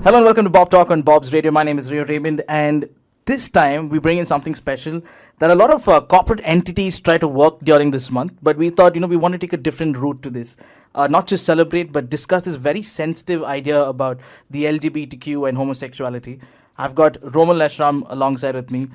Hello and welcome to Bob Talk on Bob's Radio. My name is Rio Raymond, and this time we bring in something special that a lot of corporate entities try to work during this month. But we thought, we want to take a different route to this, not just celebrate, but discuss this very sensitive idea about the LGBTQ and homosexuality. I've got Romal Laisram alongside with me.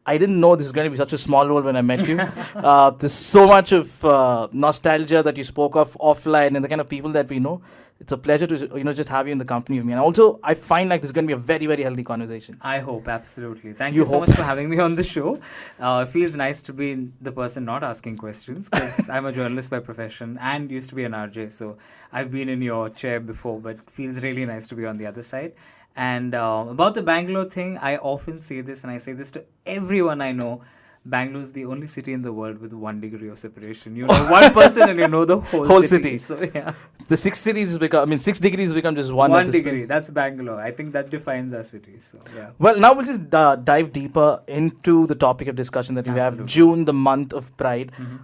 I didn't know this is going to be such a small role when I met you. There's so much of nostalgia that you spoke of offline and the kind of people that we know. It's a pleasure to just have you in the company of me. And also, I find like this is going to be a very, very healthy conversation. I hope, absolutely. Thank you so much for having me on the show. It feels nice to be the person not asking questions because I'm a journalist by profession and used to be an RJ. So I've been in your chair before, but it feels really nice to be on the other side. And about the Bangalore thing, I often say this, and I say this to everyone I know. Bangalore is the only city in the world with 1 degree of separation. You know one person and you know the whole city. So yeah, the 6 degrees become just one. 1 degree. That's Bangalore. I think that defines our city. So yeah. Well, now we'll just dive deeper into the topic of discussion that we have. June, the month of Pride. Mm-hmm.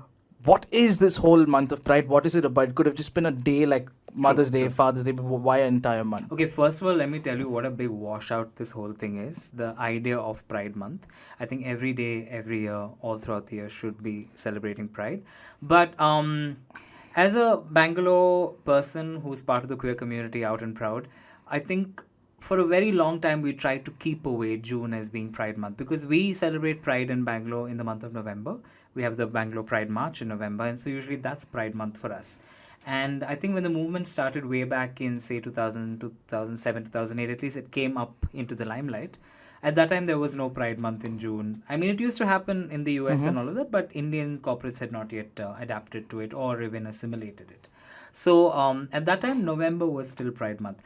What is this whole month of Pride? What is it about? It could have just been a day like Mother's Day, Father's Day, but why an entire month? Okay, first of all, let me tell you what a big washout this whole thing is. The idea of Pride Month. I think every day, every year, all throughout the year should be celebrating Pride. But as a Bangalore person who's part of the queer community out and proud, I think for a very long time we tried to keep away June as being Pride Month because we celebrate Pride in Bangalore in the month of November. We have the Bangalore Pride March in November, and so usually that's Pride Month for us. And I think when the movement started way back in, say, 2000, 2007, 2008, at least it came up into the limelight. At that time, there was no Pride Month in June. I mean, it used to happen in the US and all of that, but Indian corporates had not yet adapted to it or even assimilated it. So at that time, November was still Pride Month.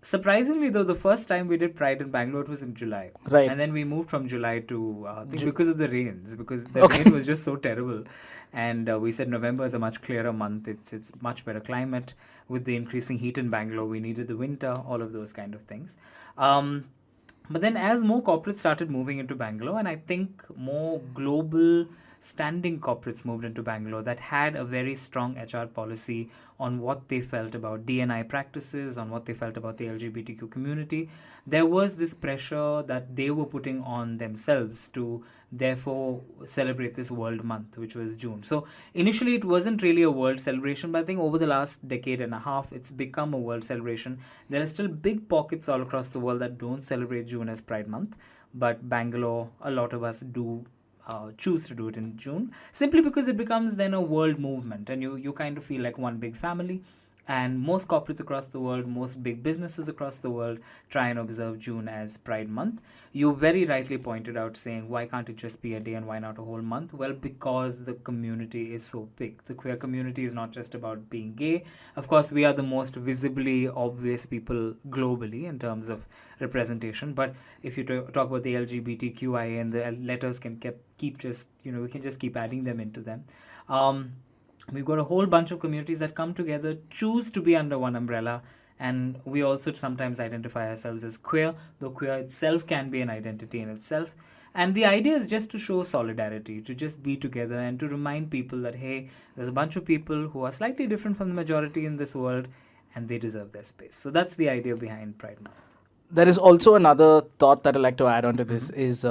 Surprisingly, though, the first time we did Pride in Bangalore, it was in July. Right. And then we moved from July to, because of the rains, because the rain was just so terrible. And we said November is a much clearer month. It's much better climate. With the increasing heat in Bangalore, we needed the winter, all of those kind of things. But then as more corporates started moving into Bangalore, and I think more global standing corporates moved into Bangalore that had a very strong HR policy on what they felt about D&I practices, on what they felt about the LGBTQ community, there was this pressure that they were putting on themselves to therefore celebrate this World Month, which was June. So initially it wasn't really a world celebration, but I think over the last decade and a half, it's become a world celebration. There are still big pockets all across the world that don't celebrate June as Pride Month, but Bangalore, a lot of us do choose to do it in June, simply because it becomes then a world movement and you kind of feel like one big family. And most corporates across the world, most big businesses across the world try and observe June as Pride Month. You very rightly pointed out saying, why can't it just be a day and why not a whole month? Well, because the community is so big. The queer community is not just about being gay. Of course, we are the most visibly obvious people globally in terms of representation. But if you talk about the LGBTQIA and the letters can keep just, we can just keep adding them into them. We've got a whole bunch of communities that come together, choose to be under one umbrella, and we also sometimes identify ourselves as queer, though queer itself can be an identity in itself. And the idea is just to show solidarity, to just be together and to remind people that, hey, there's a bunch of people who are slightly different from the majority in this world, and they deserve their space. So that's the idea behind Pride Month. There is also another thought that I'd like to add on to this is...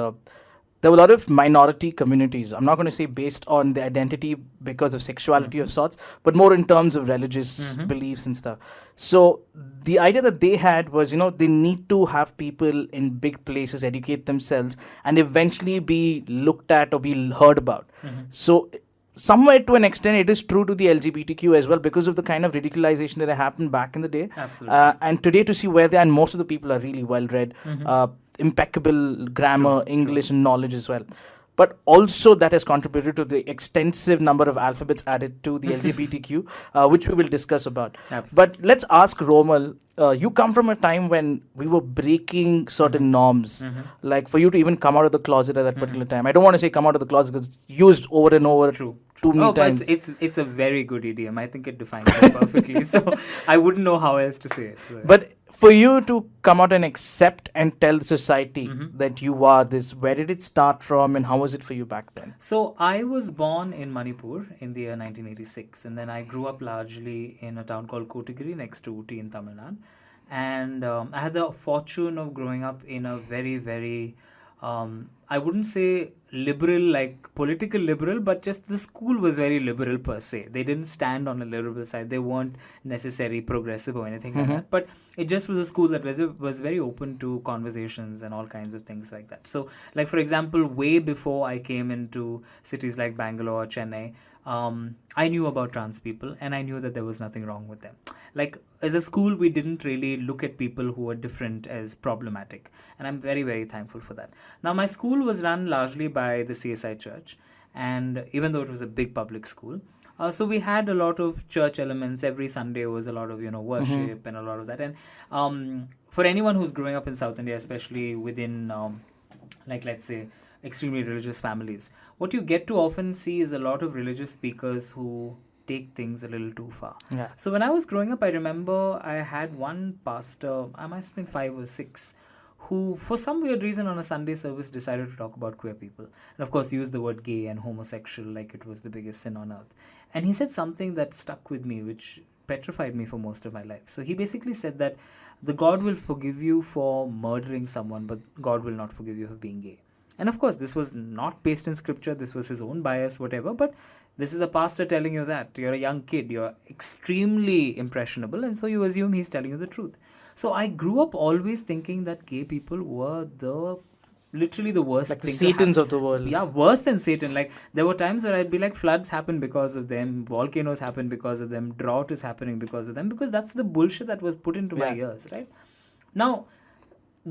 there were a lot of minority communities. I'm not going to say based on the identity because of sexuality of sorts, but more in terms of religious beliefs and stuff. So the idea that they had was, they need to have people in big places educate themselves and eventually be looked at or be heard about. So somewhere to an extent, it is true to the LGBTQ as well because of the kind of ridiculization that happened back in the day. Absolutely. And today to see where they are, and most of the people are really well-read, impeccable grammar, English and knowledge as well. But also that has contributed to the extensive number of alphabets added to the LGBTQ, which we will discuss about. Absolutely. But let's ask Romal, you come from a time when we were breaking certain norms, like for you to even come out of the closet at that particular time. I don't want to say come out of the closet because it's used over and over. True. Too many times. But it's a very good idiom. I think it defines it perfectly. So I wouldn't know how else to say it. So, but for you to come out and accept and tell the society that you are this, where did it start from and how was it for you back then? So I was born in Manipur in the year 1986, and then I grew up largely in a town called Kotagiri next to Ooty in Tamil Nadu. And I had the fortune of growing up in a very, very, I wouldn't say liberal, like political liberal, but just the school was very liberal per se. They didn't stand on a liberal side. They weren't necessarily progressive or anything like that. But it just was a school that was very open to conversations and all kinds of things like that. So, like for example, way before I came into cities like Bangalore or Chennai, I knew about trans people and I knew that there was nothing wrong with them. Like as a school, we didn't really look at people who were different as problematic, and I'm very, very thankful for that. Now, my school was run largely by the CSI Church, and even though it was a big public school, so we had a lot of church elements. Every Sunday was a lot of worship and a lot of that. And for anyone who's growing up in South India, especially within like let's say extremely religious families, what you get to often see is a lot of religious speakers who take things a little too far. Yeah. So when I was growing up, I remember I had one pastor, I must have been 5 or 6, who for some weird reason on a Sunday service decided to talk about queer people. And of course used the word gay and homosexual like it was the biggest sin on earth. And he said something that stuck with me, which petrified me for most of my life. So he basically said that the God will forgive you for murdering someone, but God will not forgive you for being gay. And of course, this was not based in scripture, this was his own bias, whatever, but this is a pastor telling you that. You're a young kid, you're extremely impressionable, and so you assume he's telling you the truth. So I grew up always thinking that gay people were literally the worst Like the thing Satans to of the world. Yeah, worse than Satan. Like there were times where I'd be like, floods happen because of them, volcanoes happen because of them, drought is happening because of them, because that's the bullshit that was put into my Yeah. ears, right? Now,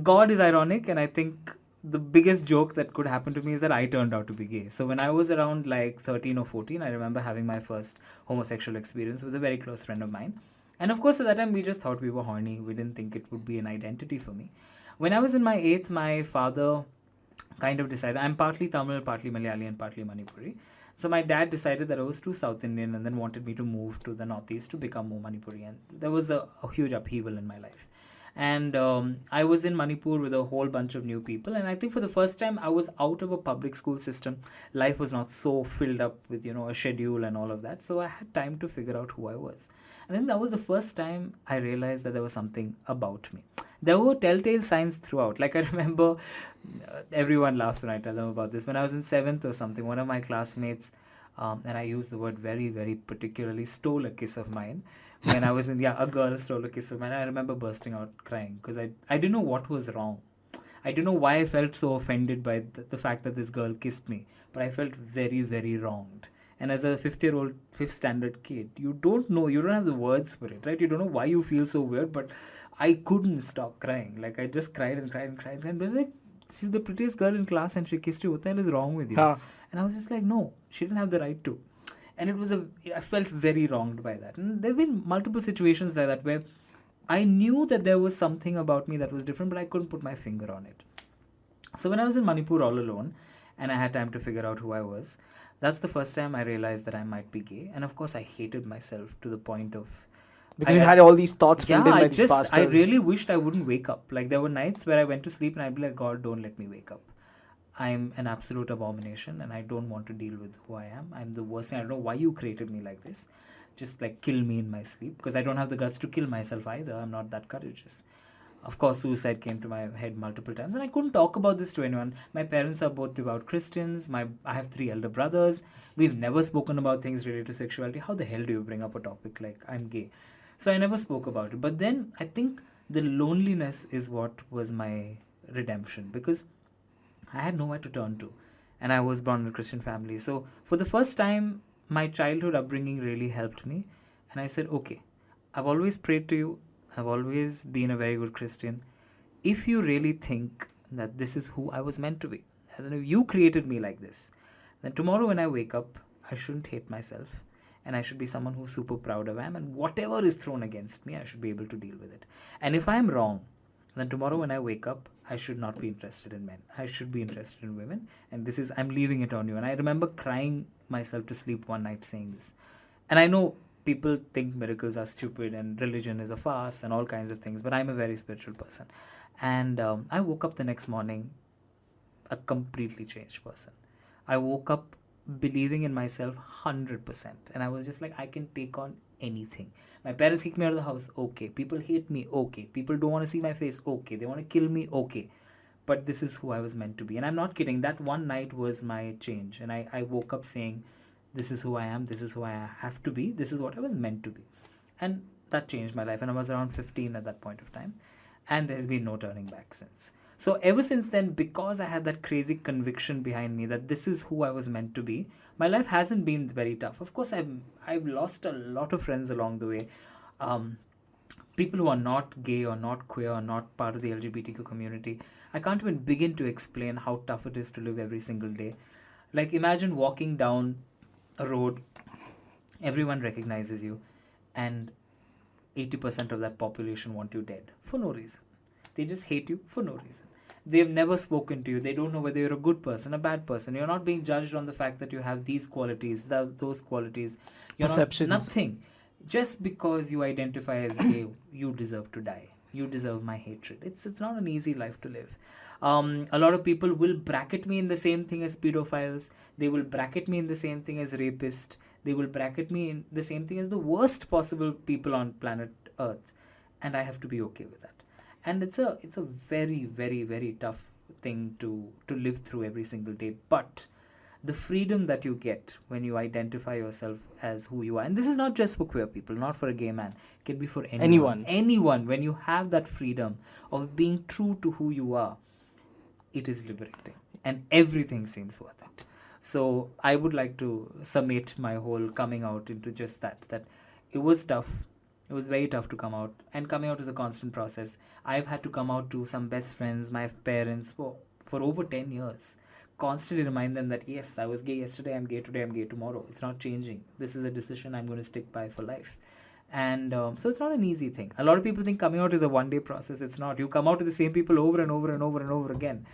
God is ironic, and I think the biggest joke that could happen to me is that I turned out to be gay. So when I was around like 13 or 14, I remember having my first homosexual experience with a very close friend of mine. And of course, at that time, we just thought we were horny. We didn't think it would be an identity for me. When I was in my eighth, my father kind of decided, I'm partly Tamil, partly Malayali, and partly Manipuri. So my dad decided that I was too South Indian and then wanted me to move to the Northeast to become more Manipuri. And there was a huge upheaval in my life. And I was in Manipur with a whole bunch of new people. And I think for the first time, I was out of a public school system. Life was not so filled up with, a schedule and all of that. So I had time to figure out who I was. And then that was the first time I realized that there was something about me. There were telltale signs throughout. Like I remember, everyone laughs when I tell them about this. When I was in 7th or something, one of my classmates, and I use the word very, very particularly, stole a kiss of mine. When I was a girl stole a kiss of mine. I remember bursting out crying because I didn't know what was wrong. I didn't know why I felt so offended by the fact that this girl kissed me, but I felt very, very wronged. And as a fifth standard kid, you don't know, you don't have the words for it, right? You don't know why you feel so weird, but I couldn't stop crying. Like I just cried and cried and cried. And but like, she's the prettiest girl in class and she kissed you. What the hell is wrong with you? Huh. And I was just like, no, she didn't have the right to. And I felt very wronged by that. And there have been multiple situations like that where I knew that there was something about me that was different, but I couldn't put my finger on it. So when I was in Manipur all alone and I had time to figure out who I was, that's the first time I realized that I might be gay. And of course, I hated myself to the point of... Because you had all these thoughts filled in by these I pastors. really wished I wouldn't wake up. Like there were nights where I went to sleep and I'd be like, God, don't let me wake up. I'm an absolute abomination and I don't want to deal with who I am. I'm the worst thing. I don't know why you created me like this. Just like kill me in my sleep, because I don't have the guts to kill myself either. I'm not that courageous. Of course, suicide came to my head multiple times and I couldn't talk about this to anyone. My parents are both devout Christians. I have 3 elder brothers. We've never spoken about things related to sexuality. How the hell do you bring up a topic like I'm gay? So I never spoke about it. But then I think the loneliness is what was my redemption, because I had nowhere to turn to. And I was born in a Christian family. So for the first time, my childhood upbringing really helped me. And I said, okay, I've always prayed to you. I've always been a very good Christian. If you really think that this is who I was meant to be, as in if you created me like this, then tomorrow when I wake up, I shouldn't hate myself. And I should be someone who's super proud of I am. And whatever is thrown against me, I should be able to deal with it. And if I'm wrong, then tomorrow when I wake up, I should not be interested in men. I should be interested in women. And I'm leaving it on you. And I remember crying myself to sleep one night saying this. And I know people think miracles are stupid and religion is a farce and all kinds of things, but I'm a very spiritual person. And I woke up the next morning a completely changed person. I woke up believing in myself 100%. And I was just like, I can take on anything. My parents kick me out of the house, okay. People hate me, okay. People don't want to see my face, okay. They want to kill me, okay. But this is who I was meant to be. And I'm not kidding. That one night was my change. And I woke up saying, this is who I am. This is who I have to be. This is what I was meant to be. And that changed my life. And I was around 15 at that point of time. And there's been no turning back since. So ever since then, because I had that crazy conviction behind me that this is who I was meant to be, my life hasn't been very tough. Of course, I've lost a lot of friends along the way. People who are not gay or not queer or not part of the LGBTQ community. I can't even begin to explain how tough it is to live every single day. Like, imagine walking down a road, everyone recognizes you, and 80% of that population want you dead for no reason. They just hate you for no reason. They've never spoken to you. They don't know whether you're a good person, a bad person. You're not being judged on the fact that you have these qualities, those qualities. You're Perceptions. nothing. Just because you identify as gay, you deserve to die. You deserve my hatred. It's not an easy life to live. A lot of people will bracket me in the same thing as pedophiles. They will bracket me in the same thing as rapist. They will bracket me in the same thing as the worst possible people on planet Earth. And I have to be okay with that. And it's a very, very, very tough thing to live through every single day. But the freedom that you get when you identify yourself as who you are, and this is not just for queer people, not for a gay man, it can be for anyone. When you have that freedom of being true to who you are, it is liberating and everything seems worth it. So I would like to summate my whole coming out into just that it was tough. It was very tough to come out, and coming out is a constant process. I've had to come out to some best friends, my parents, for over 10 years. Constantly remind them that, yes, I was gay yesterday, I'm gay today, I'm gay tomorrow. It's not changing. This is a decision I'm going to stick by for life. And so it's not an easy thing. A lot of people think coming out is a one-day process. It's not. You come out to the same people over and over and over and over again.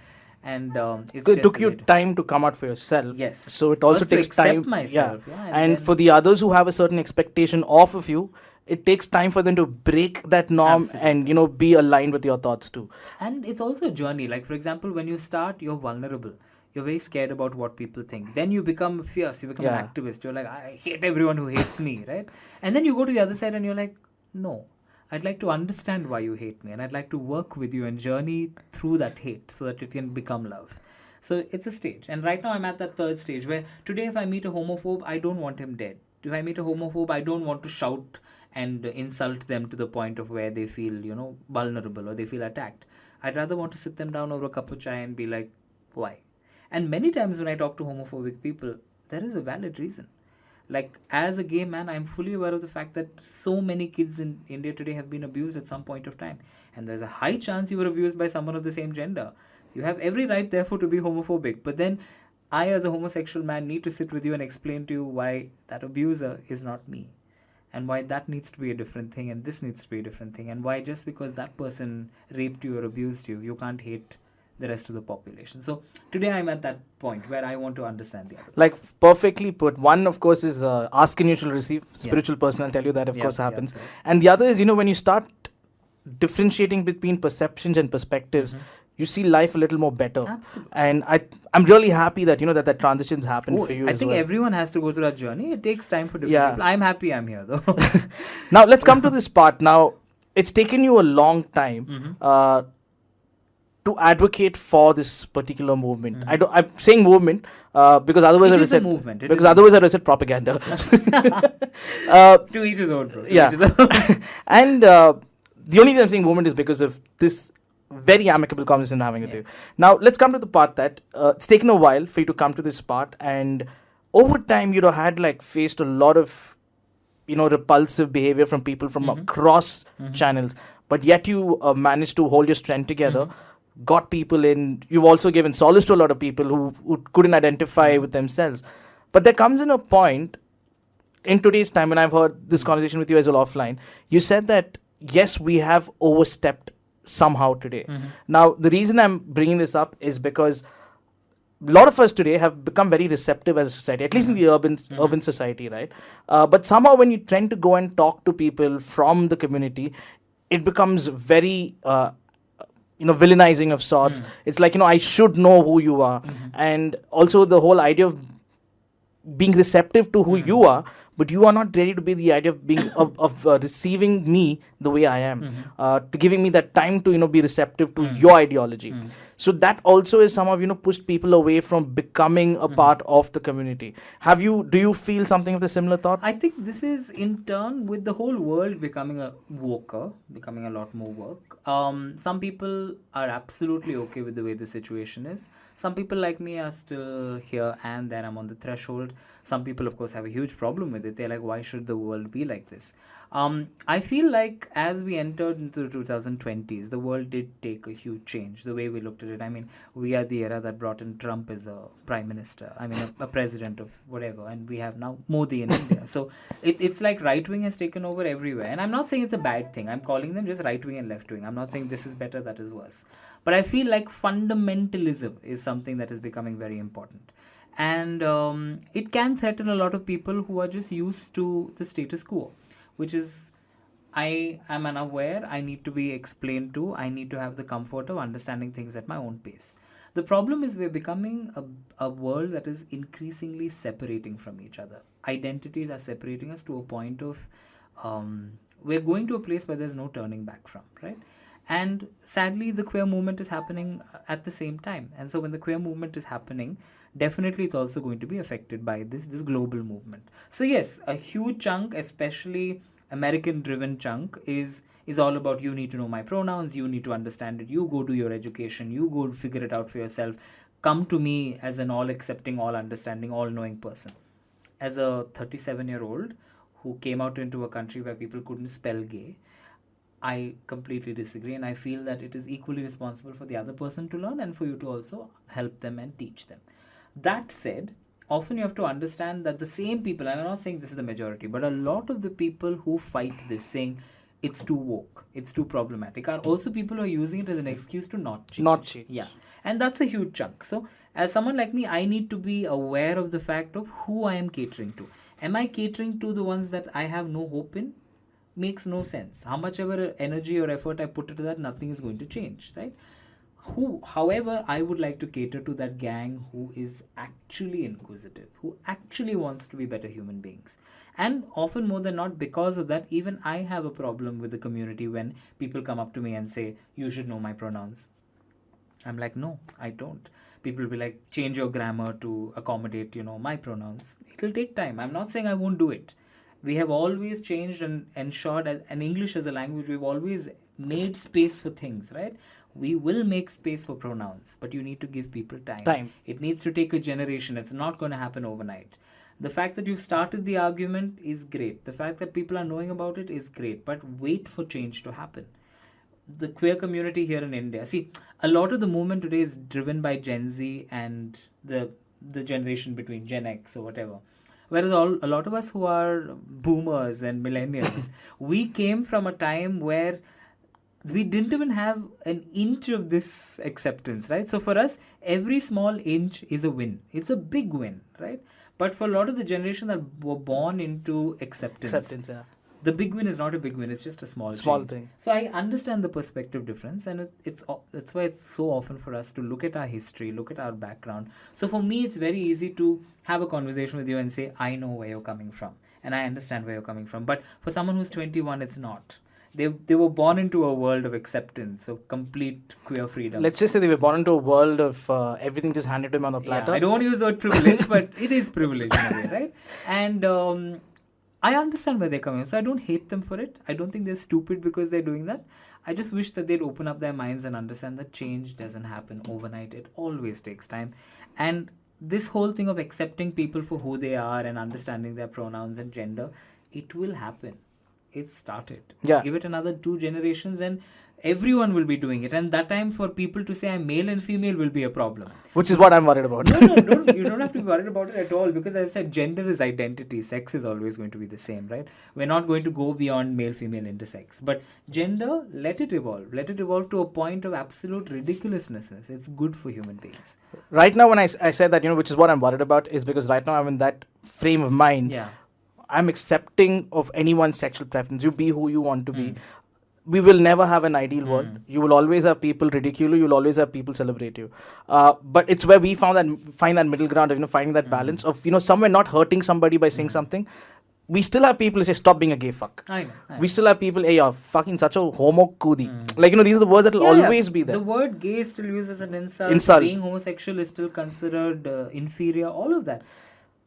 And it took you time to come out for yourself. Yes. So it also takes time. Myself, and for the others who have a certain expectation of you, it takes time for them to break that norm. Absolutely. And be aligned with your thoughts too. And it's also a journey. Like, for example, when you start, you're vulnerable. You're very scared about what people think. Then you become fierce. You become an activist. You're like, I hate everyone who hates me, right? And then you go to the other side and you're like, no, I'd like to understand why you hate me. And I'd like to work with you and journey through that hate so that it can become love. So it's a stage. And right now I'm at that third stage where today if I meet a homophobe, I don't want him dead. If I meet a homophobe, I don't want to shout and insult them to the point of where they feel, vulnerable or they feel attacked. I'd rather want to sit them down over a cup of chai and be like, why? And many times when I talk to homophobic people, there is a valid reason. Like, as a gay man, I'm fully aware of the fact that so many kids in India today have been abused at some point of time. And there's a high chance you were abused by someone of the same gender. You have every right, therefore, to be homophobic. But then I, as a homosexual man, need to sit with you and explain to you why that abuser is not me. And why that needs to be a different thing and this needs to be a different thing. And why just because that person raped you or abused you, you can't hate the rest of the population. So today I'm at that point where I want to understand the other. Like, perfectly put. One, of course, is ask and you shall receive. Spiritual person, I'll tell you that, of course, happens. Right. And the other is, when you start differentiating between perceptions and perspectives, you see life a little more better. Absolutely. And I'm really happy that, that transitions happen for you I as think well. Everyone has to go through that journey. It takes time for different people. I'm happy I'm here, though. Now, let's come to this part. Now, it's taken you a long time to advocate for this particular movement. I'm saying movement because otherwise it is a movement. Otherwise I said propaganda. To each his own, bro. Yeah. And the only reason I'm saying movement is because of this very amicable conversation I'm having with you. Now, let's come to the part that it's taken a while for you to come to this part, and over time you had faced a lot of repulsive behavior from people from across channels, but yet you managed to hold your strength together. Got people in. You've also given solace to a lot of people who couldn't identify with themselves. But there comes in a point in today's time, when I've heard this conversation with you as well offline, you said that, yes, we have overstepped somehow today. Now, the reason I'm bringing this up is because a lot of us today have become very receptive as a society, at least in the urban society, right? But somehow when you tend to go and talk to people from the community, it becomes very... villainizing of sorts. It's like, I should know who you are. And also the whole idea of being receptive to who you are, but you are not ready to be the idea of being of receiving me the way I am, to giving me that time to be receptive to your ideology. So that also is some of pushed people away from becoming a part of the community. Do you feel something of the similar thought? I think this is in turn with the whole world becoming a woker, becoming a lot more woke. Some people are absolutely okay with the way the situation is. Some people like me are still here and there. I'm on the threshold. Some people, of course, have a huge problem with it. They're like, why should the world be like this? I feel like as we entered into the 2020s, the world did take a huge change, the way we looked at it. I mean, we are the era that brought in Trump as a prime minister, I mean, a president of whatever, and we have now Modi in India. So it's like right wing has taken over everywhere. And I'm not saying it's a bad thing. I'm calling them just right wing and left wing. I'm not saying this is better, that is worse. But I feel like fundamentalism is something that is becoming very important. And it can threaten a lot of people who are just used to the status quo, which is, I am unaware, I need to be explained to, I need to have the comfort of understanding things at my own pace. The problem is we're becoming a world that is increasingly separating from each other. Identities are separating us to a point of, we're going to a place where there's no turning back from, right? And sadly, the queer movement is happening at the same time. And so when the queer movement is happening, definitely it's also going to be affected by this global movement. So yes, a huge chunk, especially American-driven chunk, is all about you need to know my pronouns, you need to understand it, you go do your education, you go figure it out for yourself. Come to me as an all-accepting, all-understanding, all-knowing person. As a 37-year-old who came out into a country where people couldn't spell gay, I completely disagree, and I feel that it is equally responsible for the other person to learn and for you to also help them and teach them. That said, often you have to understand that the same people, and I'm not saying this is the majority, but a lot of the people who fight this, saying it's too woke, it's too problematic, are also people who are using it as an excuse to not change. Not change. Yeah. And that's a huge chunk. So as someone like me, I need to be aware of the fact of who I am catering to. Am I catering to the ones that I have no hope in? Makes no sense. How much ever energy or effort I put into that, nothing is going to change, right? However, I would like to cater to that gang who is actually inquisitive, who actually wants to be better human beings. And often more than not, because of that, even I have a problem with the community when people come up to me and say, you should know my pronouns. I'm like, no, I don't. People will be like, change your grammar to accommodate, my pronouns. It'll take time. I'm not saying I won't do it. We have always changed and ensured, as an English as a language, we've always made space for things, right? We will make space for pronouns, but you need to give people time. It needs to take a generation. It's not going to happen overnight. The fact that you've started the argument is great. The fact that people are knowing about it is great, but wait for change to happen. The queer community here in India, see, a lot of the movement today is driven by Gen Z and the generation between Gen X or whatever. Whereas a lot of us who are boomers and millennials, we came from a time where we didn't even have an inch of this acceptance, right? So for us, every small inch is a win. It's a big win, right? But for a lot of the generation that were born into acceptance, Yeah. the big win is not a big win. It's just a small thing. So I understand the perspective difference, and that's why it's so often for us to look at our history, look at our background. So for me, it's very easy to have a conversation with you and say, I know where you're coming from, and I understand where you're coming from. But for someone who's 21, it's not. They were born into a world of acceptance, of complete queer freedom. Let's just say they were born into a world of everything just handed to them on a platter. Yeah, I don't want to use the word privilege, but it is privilege in a way, right? And I understand where they're coming from, so I don't hate them for it. I don't think they're stupid because they're doing that. I just wish that they'd open up their minds and understand that change doesn't happen overnight. It always takes time. And this whole thing of accepting people for who they are and understanding their pronouns and gender, it will happen. It started. Yeah. Give it another 2 generations and everyone will be doing it. And that time for people to say I'm male and female will be a problem. Which is what I'm worried about. No, you don't have to be worried about it at all, because as I said, gender is identity. Sex is always going to be the same, right? We're not going to go beyond male, female intersex. But gender, let it evolve. Let it evolve to a point of absolute ridiculousness. It's good for human beings. Right now, when I said that, which is what I'm worried about, is because right now I'm in that frame of mind. Yeah. I'm accepting of anyone's sexual preference. You be who you want to be. We will never have an ideal world. You will always have people ridicule you. You'll always have people celebrate you. But it's where we find that middle ground of finding that balance of somewhere not hurting somebody by saying something, we still have people who say, stop being a gay fuck. I know. We still have people, hey, you're fucking such a homo kudi. Like, these are the words that will always be there. The word gay is still used as an insult. Insult. Being homosexual is still considered inferior. All of that.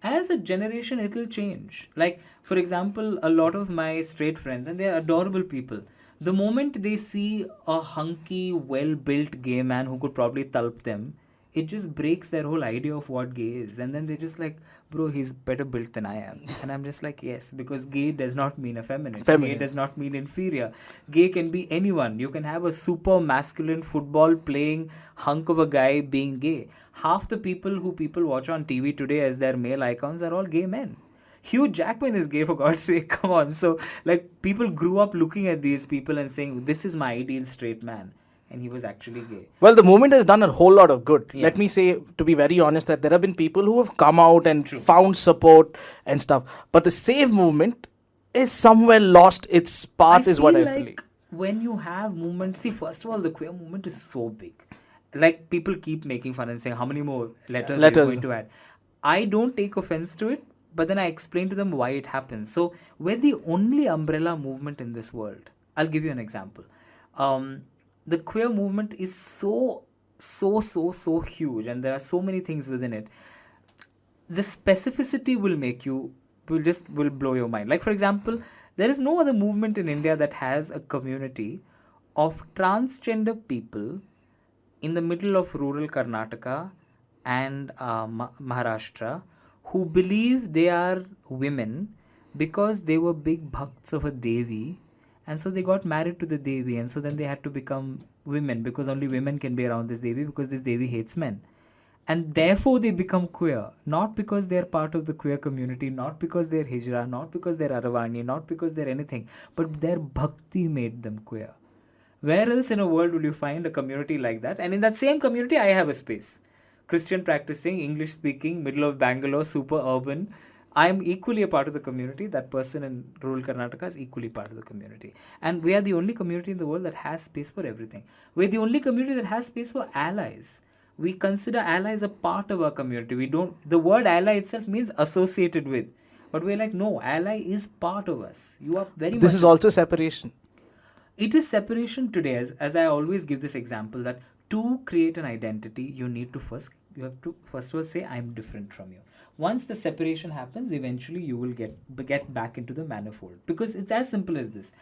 As a generation, it will change. Like, for example, a lot of my straight friends, and they're adorable people, the moment they see a hunky, well-built gay man who could probably tulp them, it just breaks their whole idea of what gay is. And then they're just like, bro, he's better built than I am. And I'm just like, yes, because gay does not mean effeminate. Gay does not mean inferior. Gay can be anyone. You can have a super masculine football playing hunk of a guy being gay. Half the people who people watch on TV today as their male icons are all gay men. Hugh Jackman is gay, for God's sake. Come on. So, like, people grew up looking at these people and saying, this is my ideal straight man. And he was actually gay. Well, the movement has done a whole lot of good. Yeah. Let me say, to be very honest, that there have been people who have come out and found support and stuff. But the save movement is somewhere lost its path, is what I feel like. When you have movements, see, first of all, the queer movement is so big. Like, people keep making fun and saying, how many more letters are you going to add? I don't take offense to it, but then I explain to them why it happens. So, we're the only umbrella movement in this world. I'll give you an example. The queer movement is so huge, and there are so many things within it. The specificity will blow your mind. Like, for example, there is no other movement in India that has a community of transgender people in the middle of rural Karnataka and Maharashtra who believe they are women because they were big bhakts of a Devi. And so they got married to the Devi, and so then they had to become women because only women can be around this Devi because this Devi hates men. And therefore they become queer, not because they're part of the queer community, not because they're Hijra, not because they're Aravani, not because they're anything, but their bhakti made them queer. Where else in a world will you find a community like that? And in that same community, I have a space. Christian practicing, English speaking, middle of Bangalore, super urban. I am equally a part of the community. That person in rural Karnataka is equally part of the community. And we are the only community in the world that has space for everything. We're the only community that has space for allies. We consider allies a part of our community. The word ally itself means associated with. But we're like, no, ally is part of us. You are very much... This is also separation. It is separation today, as I always give this example, that to create an identity, you have to first of all say, I'm different from you. Once the separation happens, eventually you will get back into the manifold. Because it's as simple as this.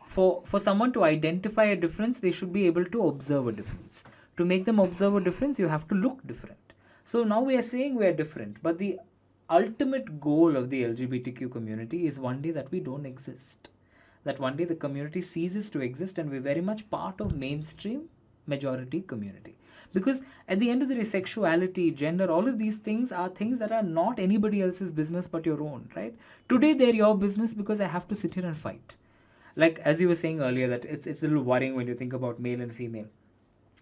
For someone to identify a difference, they should be able to observe a difference. To make them observe a difference, you have to look different. So now we are saying we are different. But the ultimate goal of the LGBTQ community is one day that we don't exist. That one day the community ceases to exist and we're very much part of mainstream majority community. Because at the end of the day, sexuality, gender, all of these things are things that are not anybody else's business but your own, right? Today they're your business because I have to sit here and fight. Like, as you were saying earlier, that it's a little worrying when you think about male and female.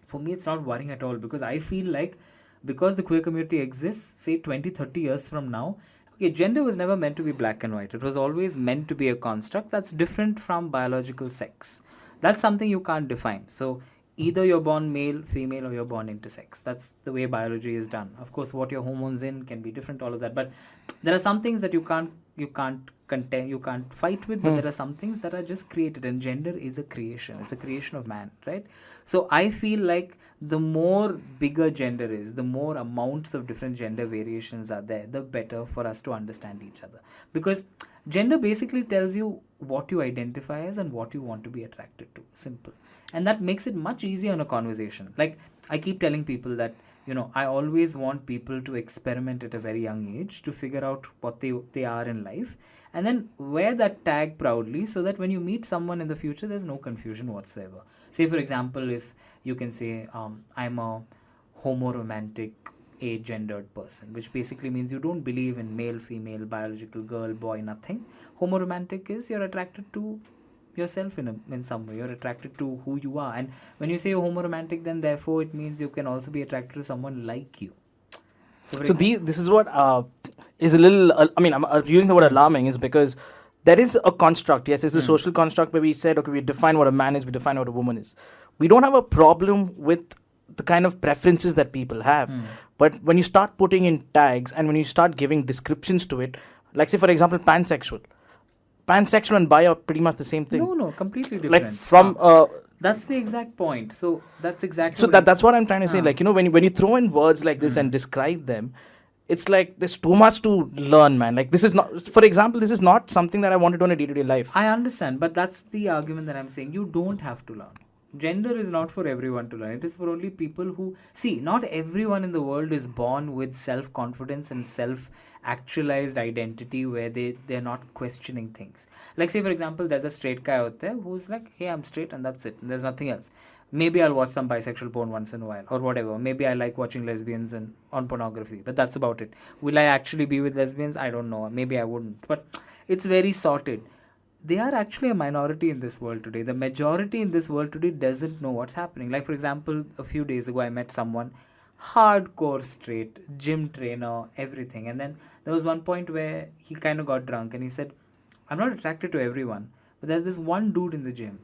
For me, it's not worrying at all because I feel like because the queer community exists, say 20, 30 years from now, okay, gender was never meant to be black and white. It was always meant to be a construct that's different from biological sex. That's something you can't define. So either you're born male, female, or you're born intersex. That's the way biology is done. Of course, what your hormones in can be different, all of that. But there are some things that you can't fight with, but there are some things that are just created, and gender is a creation. It's a creation of man, right? So I feel like the more bigger gender is, the more amounts of different gender variations are there, the better for us to understand each other. Because gender basically tells you what you identify as and what you want to be attracted to. Simple. And that makes it much easier in a conversation. Like, I keep telling people that, I always want people to experiment at a very young age to figure out what they are in life, and then wear that tag proudly so that when you meet someone in the future, there's no confusion whatsoever. Say, for example, if you can say, I'm a homoromantic agendered person, which basically means you don't believe in male, female, biological, girl, boy, nothing. Homoromantic is you're attracted to yourself in some way. You're attracted to who you are. And when you say you're homoromantic, then therefore it means you can also be attracted to someone like you. So this is what is a little, I'm using the word alarming is because there is a construct. Yes, it's a social construct where we said, okay, we define what a man is, we define what a woman is. We don't have a problem with the kind of preferences that people have. But when you start putting in tags and when you start giving descriptions to it, Like, say, for example, pansexual. Pansexual and bi are pretty much the same thing. No, completely Like, different. from That's the exact point. So that's exactly so what that's what I'm trying to say. Like, when you throw in words like this and describe them, it's like there's too much to learn, man. Like, this is not, for example, this is not something that I want to do in a day-to-day life. I understand, but that's the argument that I'm saying. You don't have to learn. Gender is not for everyone to learn. It is for only people who see. Not everyone in the world is born with self-confidence and self-actualized identity where they're not questioning things. Like, say for example, there's a straight guy out there who's like, "Hey, I'm straight and that's it. And there's nothing else. Maybe I'll watch some bisexual porn once in a while or whatever. Maybe I like watching lesbians and on pornography, but that's about it. Will I actually be with lesbians? I don't know. Maybe I wouldn't. But it's very sorted. They are actually a minority in this world today. The majority in this world today doesn't know what's happening. Like, for example, a few days ago, I met someone hardcore straight, gym trainer, everything. And then there was one point where he kind of got drunk and he said, "I'm not attracted to everyone, but there's this one dude in the gym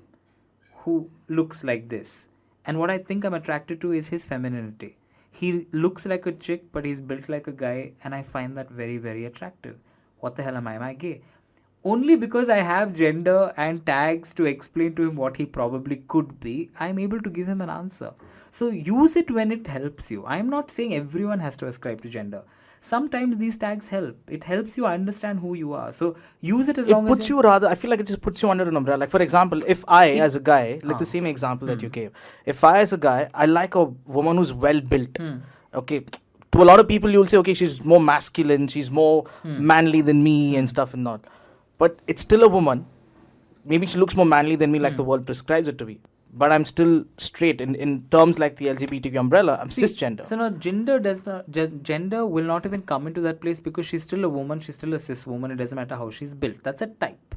who looks like this. And what I think I'm attracted to is his femininity. He looks like a chick, but he's built like a guy, and I find that very, very attractive. What the hell am I? Am I gay?" Only because I have gender and tags to explain to him what he probably could be, I'm able to give him an answer. So use it when it helps you. I'm not saying everyone has to ascribe to gender. Sometimes these tags help. It helps you understand who you are. So use it as long It as puts you rather, I feel like it just puts you under an umbrella. Like, for example, if I, as a guy, like the same example that you gave, if I, as a guy, I like a woman who's well built, okay, to a lot of people, you'll say, okay, she's more masculine, she's more manly than me and stuff and not. But it's still a woman. Maybe she looks more manly than me, like the world prescribes it to be. But I'm still straight in terms like the LGBTQ umbrella. I'm cisgender. So now gender will not even come into that place because she's still a woman, she's still a cis woman. It doesn't matter how she's built. That's a type.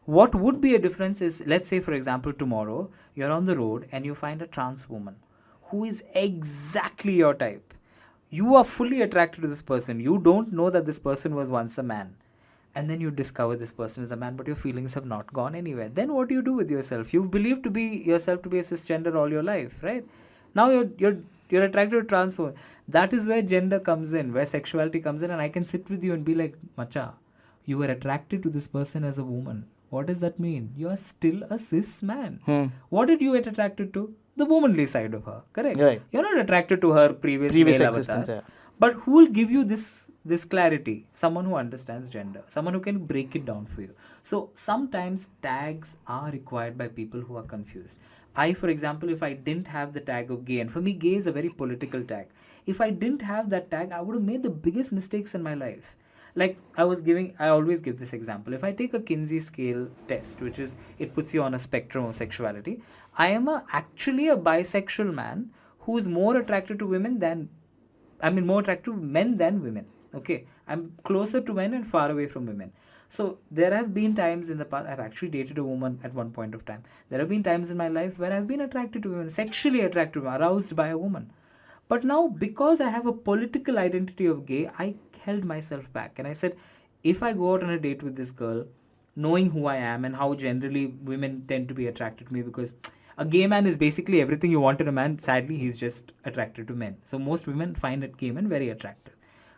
What would be a difference is, let's say for example, tomorrow you're on the road and you find a trans woman who is exactly your type. You are fully attracted to this person. You don't know that this person was once a man. And then you discover this person is a man, but your feelings have not gone anywhere. Then what do you do with yourself? You've believed to be yourself to be a cisgender all your life, right? Now you're attracted to a trans woman. That is where gender comes in, where sexuality comes in, and I can sit with you and be like, "Macha, you were attracted to this person as a woman. What does that mean? You are still a cis man. What did you get attracted to? The womanly side of her, correct? Right. You're not attracted to her previous male existence. avatar. But who will give you this clarity? Someone who understands gender, someone who can break it down for you. So sometimes tags are required by people who are confused. I, for example, if I didn't have the tag of gay, and for me gay is a very political tag. If I didn't have that tag, I would have made the biggest mistakes in my life. Like I always give this example. If I take a Kinsey scale test, which is, it puts you on a spectrum of sexuality, I am actually a bisexual man who is more attracted to more attracted to men than women. Okay, I'm closer to men and far away from women. So there have been times in the past, I've actually dated a woman at one point of time. There have been times in my life where I've been attracted to women, sexually attracted to women, aroused by a woman. But now, because I have a political identity of gay, I held myself back. And I said, if I go out on a date with this girl, knowing who I am and how generally women tend to be attracted to me, because a gay man is basically everything you want in a man. Sadly, he's just attracted to men. So most women find a gay man very attractive.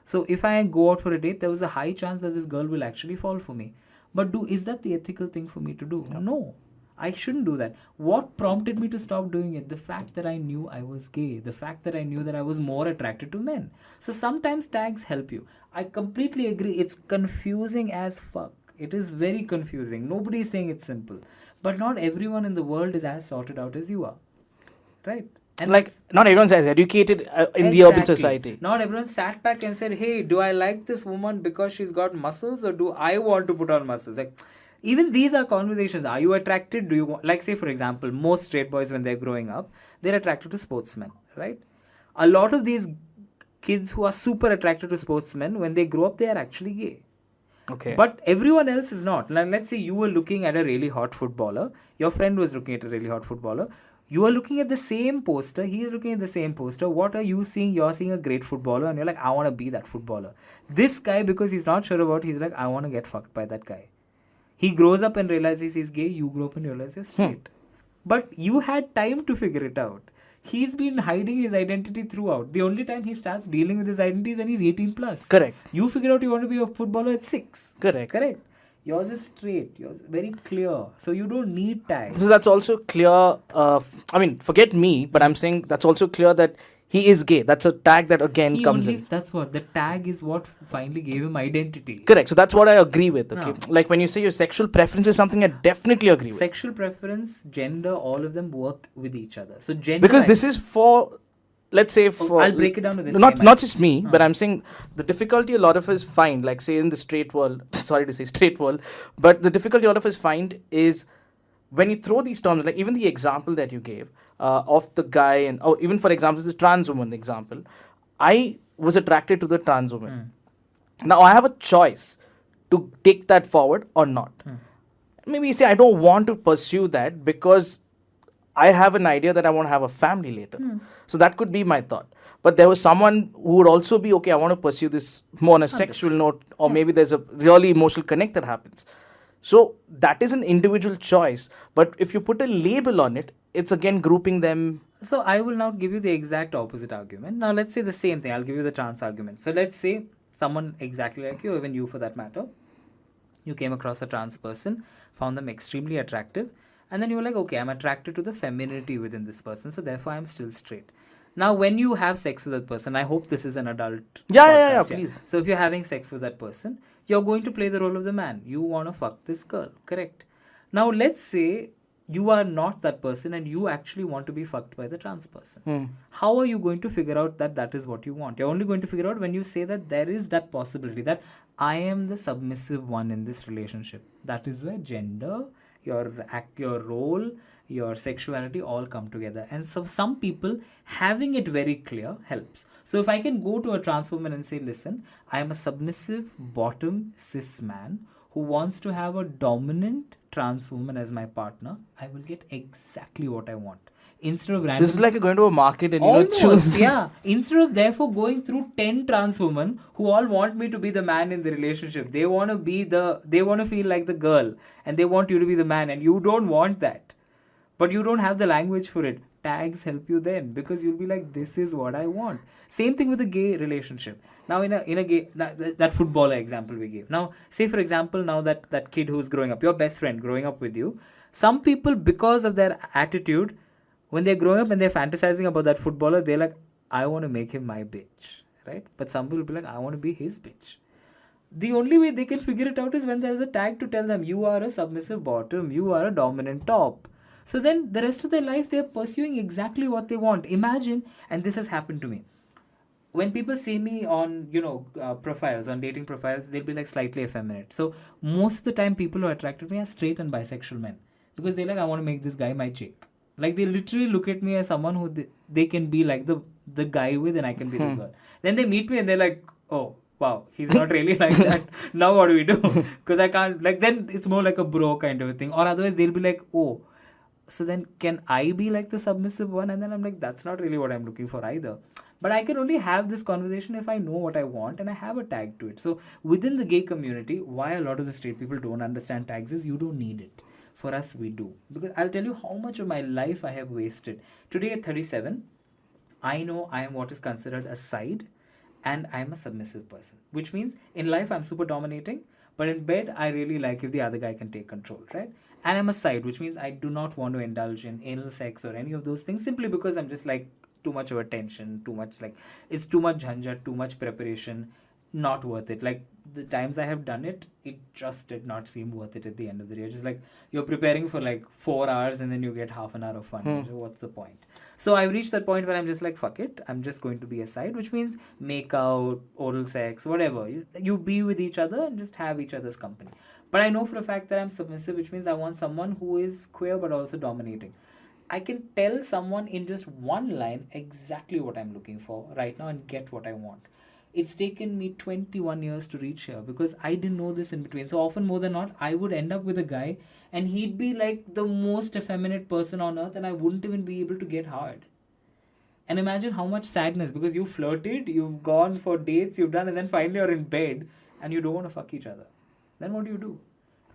So if I go out for a date, there was a high chance that this girl will actually fall for me. But is that the ethical thing for me to do? No. I shouldn't do that. What prompted me to stop doing it? The fact that I knew I was gay. The fact that I knew that I was more attracted to men. So sometimes tags help you. I completely agree. It's confusing as fuck. It is very confusing. Nobody is saying it's simple. But not everyone in the world is as sorted out as you are. Right? And like, not everyone's as educated in the urban society. Not everyone sat back and said, "Hey, do I like this woman because she's got muscles, or do I want to put on muscles?" Like, even these are conversations. Are you attracted? Do you want, like, say for example, most straight boys when they're growing up, they're attracted to sportsmen, right? A lot of these kids who are super attracted to sportsmen, when they grow up, they are actually gay. Okay. But everyone else is not. Now, let's say you were looking at a really hot footballer. Your friend was looking at a really hot footballer. You are looking at the same poster. He is looking at the same poster. What are you seeing? You're seeing a great footballer and you're like, I want to be that footballer. This guy, because he's not sure about it, he's like, I want to get fucked by that guy. He grows up and realizes he's gay. You grow up and realize you're straight. But you had time to figure it out. He's been hiding his identity throughout. The only time he starts dealing with his identity is when he's 18 plus. Correct. You figure out you want to be a footballer at 6. Correct. Correct. Yours is straight. Yours is very clear. So you don't need tags. So that's also clear. I mean, forget me, but I'm saying that's also clear that he is gay. That's a tag that again comes in. That's what the tag is. What finally gave him identity. Correct. So that's what I agree with. Okay. No. Like when you say your sexual preference is something I definitely agree with. Sexual preference, gender, all of them work with each other. So gender. Because this is for, let's say, for I'll break it down to this. not just me, but I'm saying the difficulty a lot of us find, like say in the straight world. Sorry to say straight world, but the difficulty a lot of us find is when you throw these terms, like even the example that you gave of the guy, and even for example, the trans woman example, I was attracted to the trans woman. Now I have a choice to take that forward or not. Maybe you say I don't want to pursue that because I have an idea that I want to have a family later. So that could be my thought. But there was someone who would also be, okay, I want to pursue this more on a sexual note, or maybe there's a really emotional connect that happens. So that is an individual choice. But if you put a label on it, it's again grouping them. So I will now give you the exact opposite argument. Now let's say the same thing. I'll give you the trans argument. So let's say someone exactly like you, even you for that matter, you came across a trans person, found them extremely attractive, and then you were like, okay, I'm attracted to the femininity within this person, so therefore I'm still straight. Now, when you have sex with that person, I hope this is an adult. Yeah, please. So if you're having sex with that person, you're going to play the role of the man. You want to fuck this girl, correct? Now, let's say you are not that person and you actually want to be fucked by the trans person. How are you going to figure out that that is what you want? You're only going to figure out when you say that there is that possibility that I am the submissive one in this relationship. That is where gender, your role, your sexuality all come together. And so some people having it very clear helps. So if I can go to a trans woman and say, listen, I am a submissive bottom cis man who wants to have a dominant trans woman as my partner, I will get exactly what I want. Instead of This is like going to a market and almost, choose. Yeah. Instead of therefore going through 10 trans women who all want me to be the man in the relationship, they want to feel like the girl and they want you to be the man, and you don't want that. But you don't have the language for it. Tags help you then, because you'll be like, this is what I want. Same thing with a gay relationship. Now in a gay, that footballer example we gave. Now say for example, now that kid who's growing up, your best friend growing up with you, some people, because of their attitude, when they're growing up and they're fantasizing about that footballer, they're like, I want to make him my bitch, right? But some people will be like, I want to be his bitch. The only way they can figure it out is when there's a tag to tell them, you are a submissive bottom, you are a dominant top. So then the rest of their life, they're pursuing exactly what they want. Imagine, and this has happened to me. When people see me on, profiles, on dating profiles, they'll be like slightly effeminate. So most of the time, people who are attracted to me are straight and bisexual men. Because they're like, I want to make this guy my chick. Like, they literally look at me as someone who they can be like the guy with, and I can be the girl. Then they meet me and they're like, oh, wow, he's not really like that. Now what do we do? Because I can't, like, then it's more like a bro kind of a thing. Or otherwise they'll be like, oh, so then can I be like the submissive one? And then I'm like, that's not really what I'm looking for either. But I can only have this conversation if I know what I want and I have a tag to it. So within the gay community, why a lot of the straight people don't understand tags is you don't need it. For us, we do. Because I'll tell you how much of my life I have wasted. Today at 37, I know I am what is considered a side, and I'm a submissive person. Which means in life, I'm super dominating. But in bed, I really like if the other guy can take control, right? And I'm a side, which means I do not want to indulge in anal sex or any of those things simply because I'm just like too much of attention, too much like it's too much jhanjat, too much preparation, not worth it. Like the times I have done it, it just did not seem worth it at the end of the day. Just like you're preparing for like 4 hours and then you get half an hour of fun. So what's the point? So I've reached that point where I'm just like, fuck it. I'm just going to be a side, which means make out, oral sex, whatever. You be with each other and just have each other's company. But I know for a fact that I'm submissive, which means I want someone who is queer but also dominating. I can tell someone in just one line exactly what I'm looking for right now and get what I want. It's taken me 21 years to reach here because I didn't know this in between. So often more than not, I would end up with a guy and he'd be like the most effeminate person on earth and I wouldn't even be able to get hard. And imagine how much sadness because you flirted, you've gone for dates, you've done, and then finally you're in bed and you don't want to fuck each other. Then what do?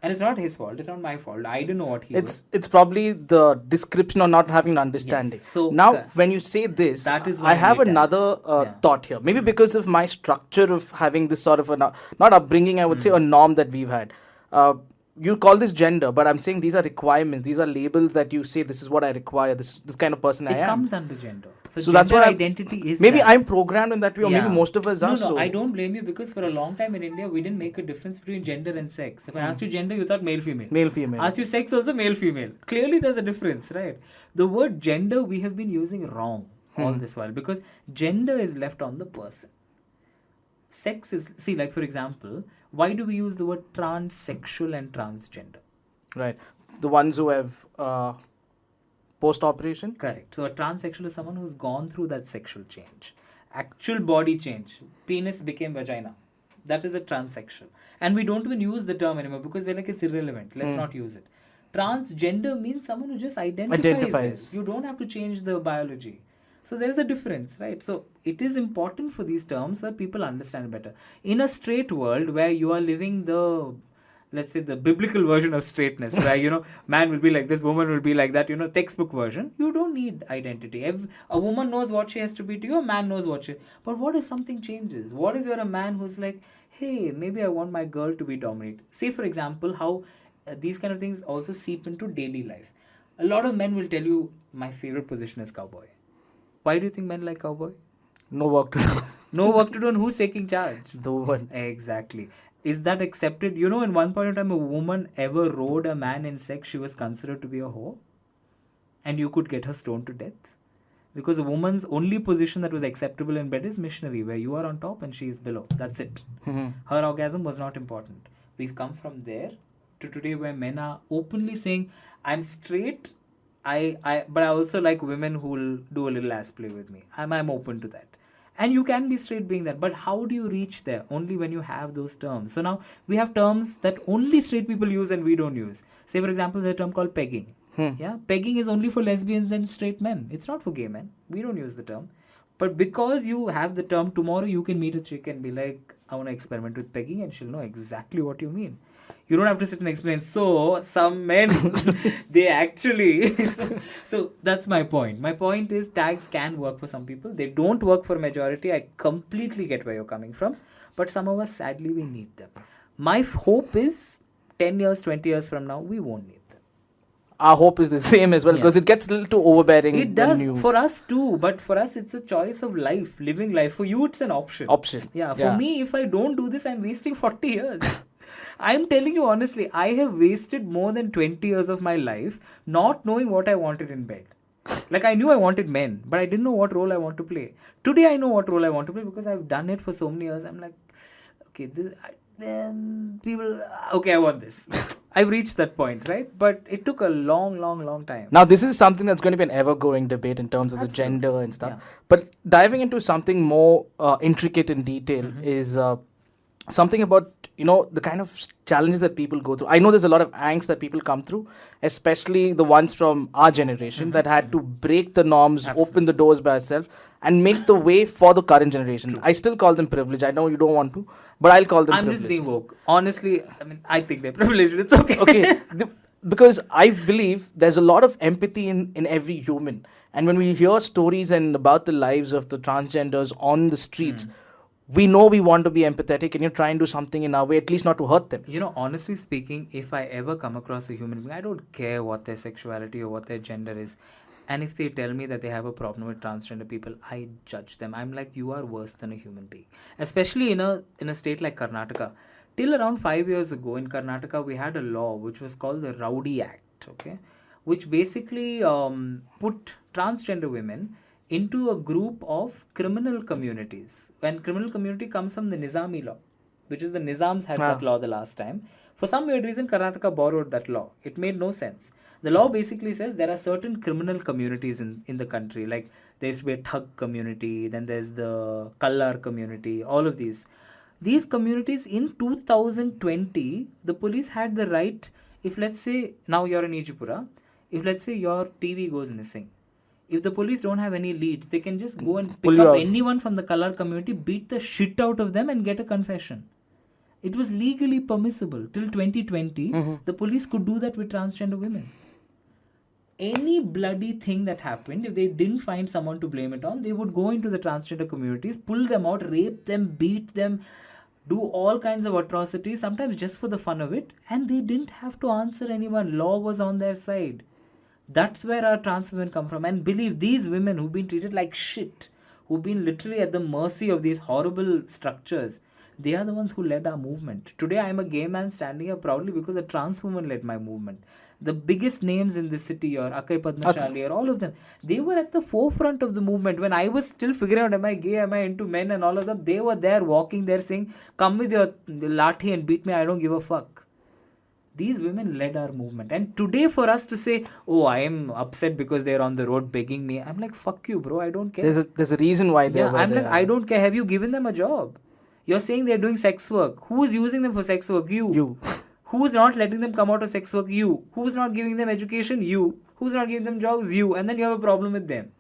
And it's not his fault. It's not my fault. I didn't know what he was. It's probably the description or not having an understanding. Yes. So, now, when you say this, that is I why have we dance. another Yeah. thought here. Maybe because of my structure of having this sort of a not upbringing, I would say a norm that we've had. You call this gender, but I'm saying these are requirements. These are labels that you say this is what I require. This kind of person I It am. comes under gender. So So that's gender what identity is maybe that. I'm programmed in that way, or maybe Yeah. most of us are. No, So I don't blame you, because for a long time in India, we didn't make a difference between gender and sex. If I asked you gender, you thought male, female. male, female. Asked you sex, also male, female. Clearly, there's a difference, right? The word gender we have been using wrong all this while, because gender is left on the person. Sex is, see, like for example, why do we use the word transsexual and transgender? Right. The ones who have post-operation. Correct. So a transsexual is someone who's gone through that sexual change, actual body change. Penis became vagina. That is a transsexual. And we don't even use the term anymore because we're like, it's irrelevant. Let's not use it. Transgender means someone who just identifies. You don't have to change the biology. So there is a difference, right? So it is important for these terms so that people understand better. In a straight world where you are living the, let's say, the biblical version of straightness, where, you know, man will be like this, woman will be like that, you know, textbook version, you don't need identity. A woman knows what she has to be to you, a man knows what she... But what if something changes? What if you're a man who's like, hey, maybe I want my girl to be dominated? Say, for example, how these kind of things also seep into daily life. A lot of men will tell you, my favorite position is cowboy. Why do you think men like cowboy? No work to do. No work to do, and who's taking charge? The one. Exactly. Is that accepted? You know, in one point in time, a woman ever rode a man in sex, she was considered to be a whore. And you could get her stoned to death. Because a woman's only position that was acceptable in bed is missionary, where you are on top and she is below. That's it. Her orgasm was not important. We've come from there to today where men are openly saying, I'm straight, but I also like women who will do a little ass play with me. I'm open to that. And you can be straight being that. But how do you reach there? Only when you have those terms. So now we have terms that only straight people use and we don't use. Say, for example, there's a term called pegging. Yeah, pegging is only for lesbians and straight men. It's not for gay men. We don't use the term. But because you have the term, tomorrow you can meet a chick and be like, I want to experiment with pegging, and she'll know exactly what you mean. You don't have to sit and explain. So some men, they actually... so that's my point. My point is tags can work for some people. They don't work for majority. I completely get where you're coming from. But some of us, sadly, we need them. My hope is 10 years, 20 years from now, we won't need them. Our hope is the same as well, because it gets a little too overbearing. It does for us too, but for us it's a choice of life, living life. For you it's an option. Yeah, for me, if I don't do this, I'm wasting 40 years. I'm telling you honestly, I have wasted more than 20 years of my life not knowing what I wanted in bed. Like, I knew I wanted men, but I didn't know what role I want to play. Today I know what role I want to play because I've done it for so many years. I'm like, okay, I want this. I've reached that point, right? But it took a long time. Now, this is something that's going to be an ever-growing debate in terms of the gender and stuff. Yeah. But diving into something more intricate in detail is something about, you know, the kind of challenges that people go through. I know there's a lot of angst that people come through, especially the ones from our generation that had to break the norms, open the doors by ourselves, and make the way for the current generation. I still call them privilege. I know you don't want to, but I'll call them privilege. I'm just being woke. Honestly, I mean, I think they're privileged. It's okay. Okay. Because I believe there's a lot of empathy in every human. And when we hear stories and about the lives of the transgenders on the streets, we know we want to be empathetic and you try and do something in our way, at least not to hurt them. You know, honestly speaking, if I ever come across a human being, I don't care what their sexuality or what their gender is. And if they tell me that they have a problem with transgender people, I judge them. I'm like, you are worse than a human being. Especially in a state like Karnataka. Till around 5 years ago in Karnataka, we had a law which was called the Rowdy Act, okay, which basically put transgender women into a group of criminal communities. When criminal community comes from the Nizami law, which is the Nizams had that law the last time. For some weird reason, Karnataka borrowed that law. It made no sense. The law basically says there are certain criminal communities in the country. Like there used to be a Thug community, then there's the Kallar community, all of these. These communities in 2020, the police had the right, if let's say, now you're in Ijipura, if let's say your TV goes missing, if the police don't have any leads, they can just go and pick up anyone from the Kallar community, beat the shit out of them and get a confession. It was legally permissible. Till 2020, the police could do that with transgender women. Any bloody thing that happened, if they didn't find someone to blame it on, they would go into the transgender communities, pull them out, rape them, beat them, do all kinds of atrocities, sometimes just for the fun of it, and they didn't have to answer anyone. Law was on their side. That's where our trans women come from. And believe, these women who've been treated like shit, who've been literally at the mercy of these horrible structures, they are the ones who led our movement. Today, I'm a gay man standing here proudly because a trans woman led my movement. The biggest names in this city, or Akai Padmashali, or all of them, they were at the forefront of the movement. When I was still figuring out, am I gay, am I into men, and all of them, they were there walking there saying, come with your lathi and beat me, I don't give a fuck. These women led our movement. And today, for us to say, oh, I am upset because they're on the road begging me, I'm like, fuck you, bro, I don't care. There's a reason why they're I'm like, I don't care. Have you given them a job? You're saying they're doing sex work. Who is using them for sex work? You. Who's not letting them come out of sex work? You. Who's not giving them education? You. Who's not giving them jobs? You. And then you have a problem with them.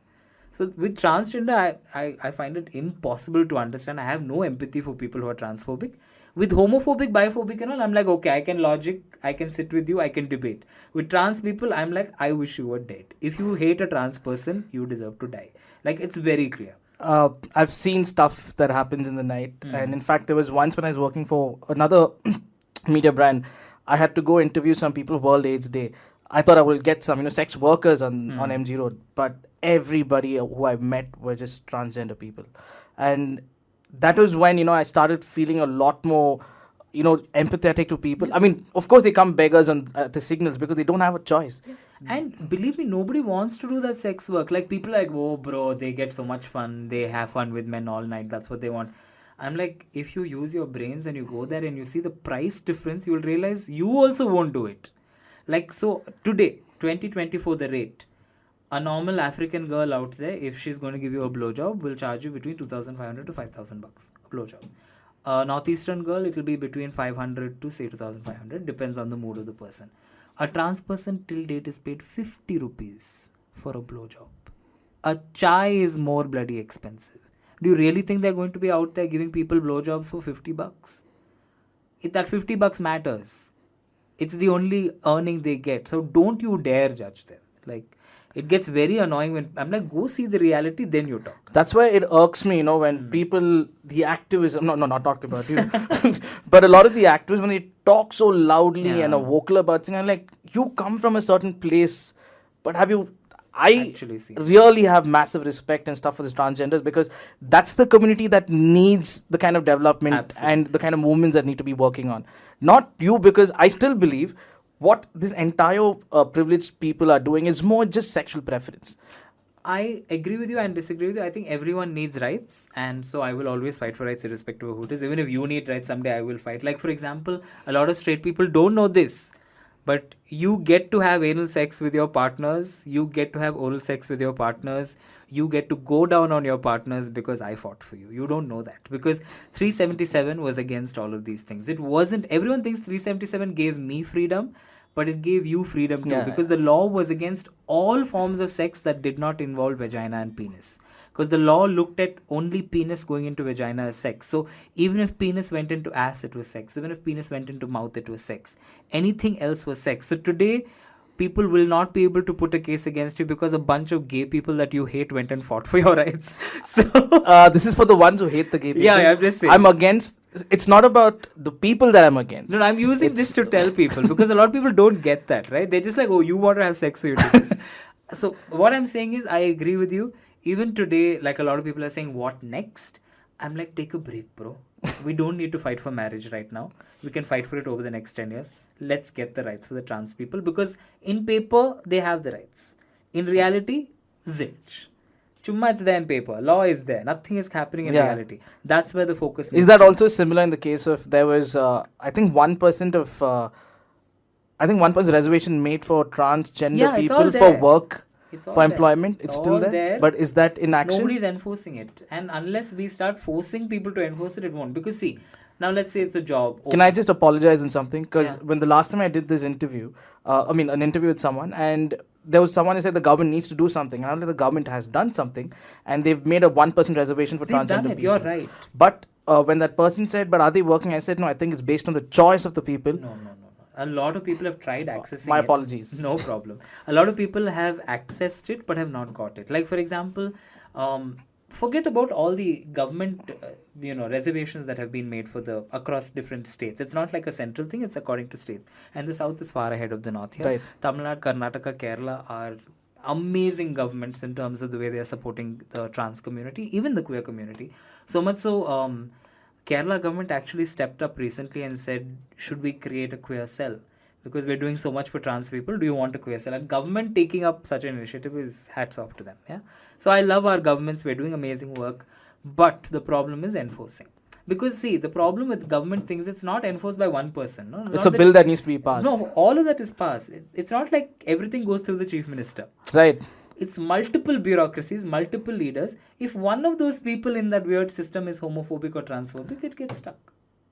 So with transgender, I find it impossible to understand. I have no empathy for people who are transphobic. With homophobic, biphobic and all, I'm like, okay, I can logic, I can sit with you, I can debate. With trans people, I'm like, I wish you were dead. If you hate a trans person, you deserve to die. Like, it's very clear. I've seen stuff that happens in the night. And in fact, there was once when I was working for another media brand, I had to go interview some people World AIDS Day. I thought I will get some, sex workers on MG Road, but everybody who I met were just transgender people. And that was when, I started feeling a lot more, empathetic to people. I mean, of course, they come beggars on the signals because they don't have a choice. And believe me, nobody wants to do that sex work. Like, people are like, oh, bro, they get so much fun. They have fun with men all night. That's what they want. I'm like, if you use your brains and you go there and you see the price difference, you will realize you also won't do it. Like, so today, 2024, the rate. A normal African girl out there, if she's going to give you a blowjob, will charge you between 2,500 to 5,000 bucks a blowjob. A northeastern girl, it will be between 500 to say 2,500, depends on the mood of the person. A trans person till date is paid 50 rupees for a blowjob. A chai is more bloody expensive. Do you really think they're going to be out there giving people blowjobs for 50 bucks? That 50 bucks matters. It's the only earning they get. So don't you dare judge them. Like, it gets very annoying when I'm like, go see the reality, then you talk. That's why it irks me, when people, the activism, not talking about you, but a lot of the activists, when they talk so loudly and are vocal about things, I'm like, you come from a certain place, but have you... I really have massive respect and stuff for these transgenders because that's the community that needs the kind of development and the kind of movements that need to be working on. Not you, because I still believe what this entire privileged people are doing is more just sexual preference. I agree with you and disagree with you. I think everyone needs rights, and so I will always fight for rights irrespective of who it is. Even if you need rights someday, I will fight. Like, for example, a lot of straight people don't know this, but you get to have anal sex with your partners, you get to have oral sex with your partners, you get to go down on your partners because I fought for you. You don't know that because 377 was against all of these things. It wasn't, everyone thinks 377 gave me freedom, but it gave you freedom too because the law was against all forms of sex that did not involve vagina and penis. Because the law looked at only penis going into vagina as sex. So even if penis went into ass, it was sex. Even if penis went into mouth, it was sex. Anything else was sex. So today, people will not be able to put a case against you because a bunch of gay people that you hate went and fought for your rights. So this is for the ones who hate the gay people. Yeah, I'm just saying. I'm against... It's not about the people that I'm against. No, I'm using this to tell people because a lot of people don't get that, right? They're just like, oh, you want to have sex, so you do this. So what I'm saying is, I agree with you. Even today, like a lot of people are saying, what next? I'm like, take a break, bro. We don't need to fight for marriage right now. We can fight for it over the next 10 years. Let's get the rights for the trans people because in paper, they have the rights. In reality, zilch. Chumma, it's there in paper. Law is there. Nothing is happening in reality. That's where the focus is. That also similar in the case of there was, I think 1% of, reservation made for transgender people for work, for employment. It's still there. But is that in action? Nobody's enforcing it. And unless we start forcing people to enforce it, it won't. Because see, now let's say it's a job. Can I just apologize on something? Because when the last time I did this interview, an interview with someone, and there was someone who said the government needs to do something. And I don't think the government has done something, and they've made a 1% reservation for transgender people. You're right. But when that person said, "But are they working?" I said, "No, I think it's based on the choice of the people." No, no, no, no. A lot of people have tried accessing My it. apologies. No problem. A lot of people have accessed it but have not got it. Like, for example, forget about all the government, reservations that have been made for the across different states. It's not like a central thing. It's according to states. And the south is far ahead of the north here. Right. Tamil Nadu, Karnataka, Kerala are amazing governments in terms of the way they are supporting the trans community, even the queer community. So much so, Kerala government actually stepped up recently and said, should we create a queer cell? Because we're doing so much for trans people, do you want a queer cell? And government taking up such an initiative is hats off to them. Yeah. So I love our governments. We're doing amazing work. But the problem is enforcing. Because see, the problem with government things, it's not enforced by one person. No, It's a bill that needs to be passed. No, all of that is passed. It's not like everything goes through the chief minister. Right. It's multiple bureaucracies, multiple leaders. If one of those people in that weird system is homophobic or transphobic, it gets stuck.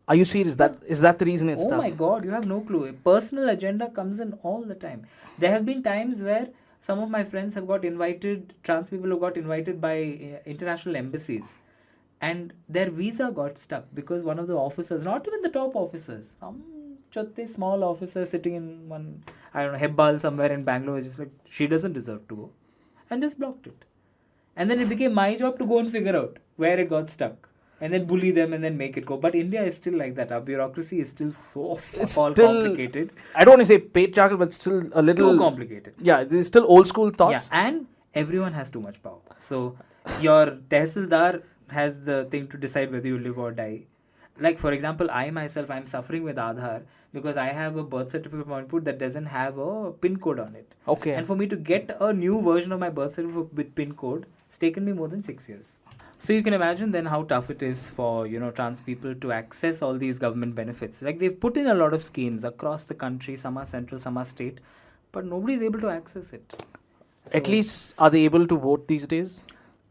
Are you serious? Is that the reason it's Oh stuck? my God, you have no clue. A personal agenda comes in all the time. There have been times where some of my friends have got invited, trans people have got invited by international embassies, and their visa got stuck because one of the officers, not even the top officers, some chotte small officer sitting in one, I don't know, Hebbal somewhere in Bangalore, is just like, she doesn't deserve to go, and just blocked it. And then it became my job to go and figure out where it got stuck and then bully them and then make it go. But India is still like that. Our bureaucracy is still so complicated. I don't want to say patriarchal, but still a little Too complicated. Yeah, there's still old school thoughts. Yeah, and everyone has too much power. So your tehsildar has the thing to decide whether you live or die. Like, for example, I myself, I'm suffering with Aadhaar because I have a birth certificate input that doesn't have a PIN code on it. Okay. And for me to get a new version of my birth certificate with PIN code, it's taken me more than 6 years. So you can imagine then how tough it is for, trans people to access all these government benefits. Like, they've put in a lot of schemes across the country, some are central, some are state, but nobody's able to access it. At least, are they able to vote these days?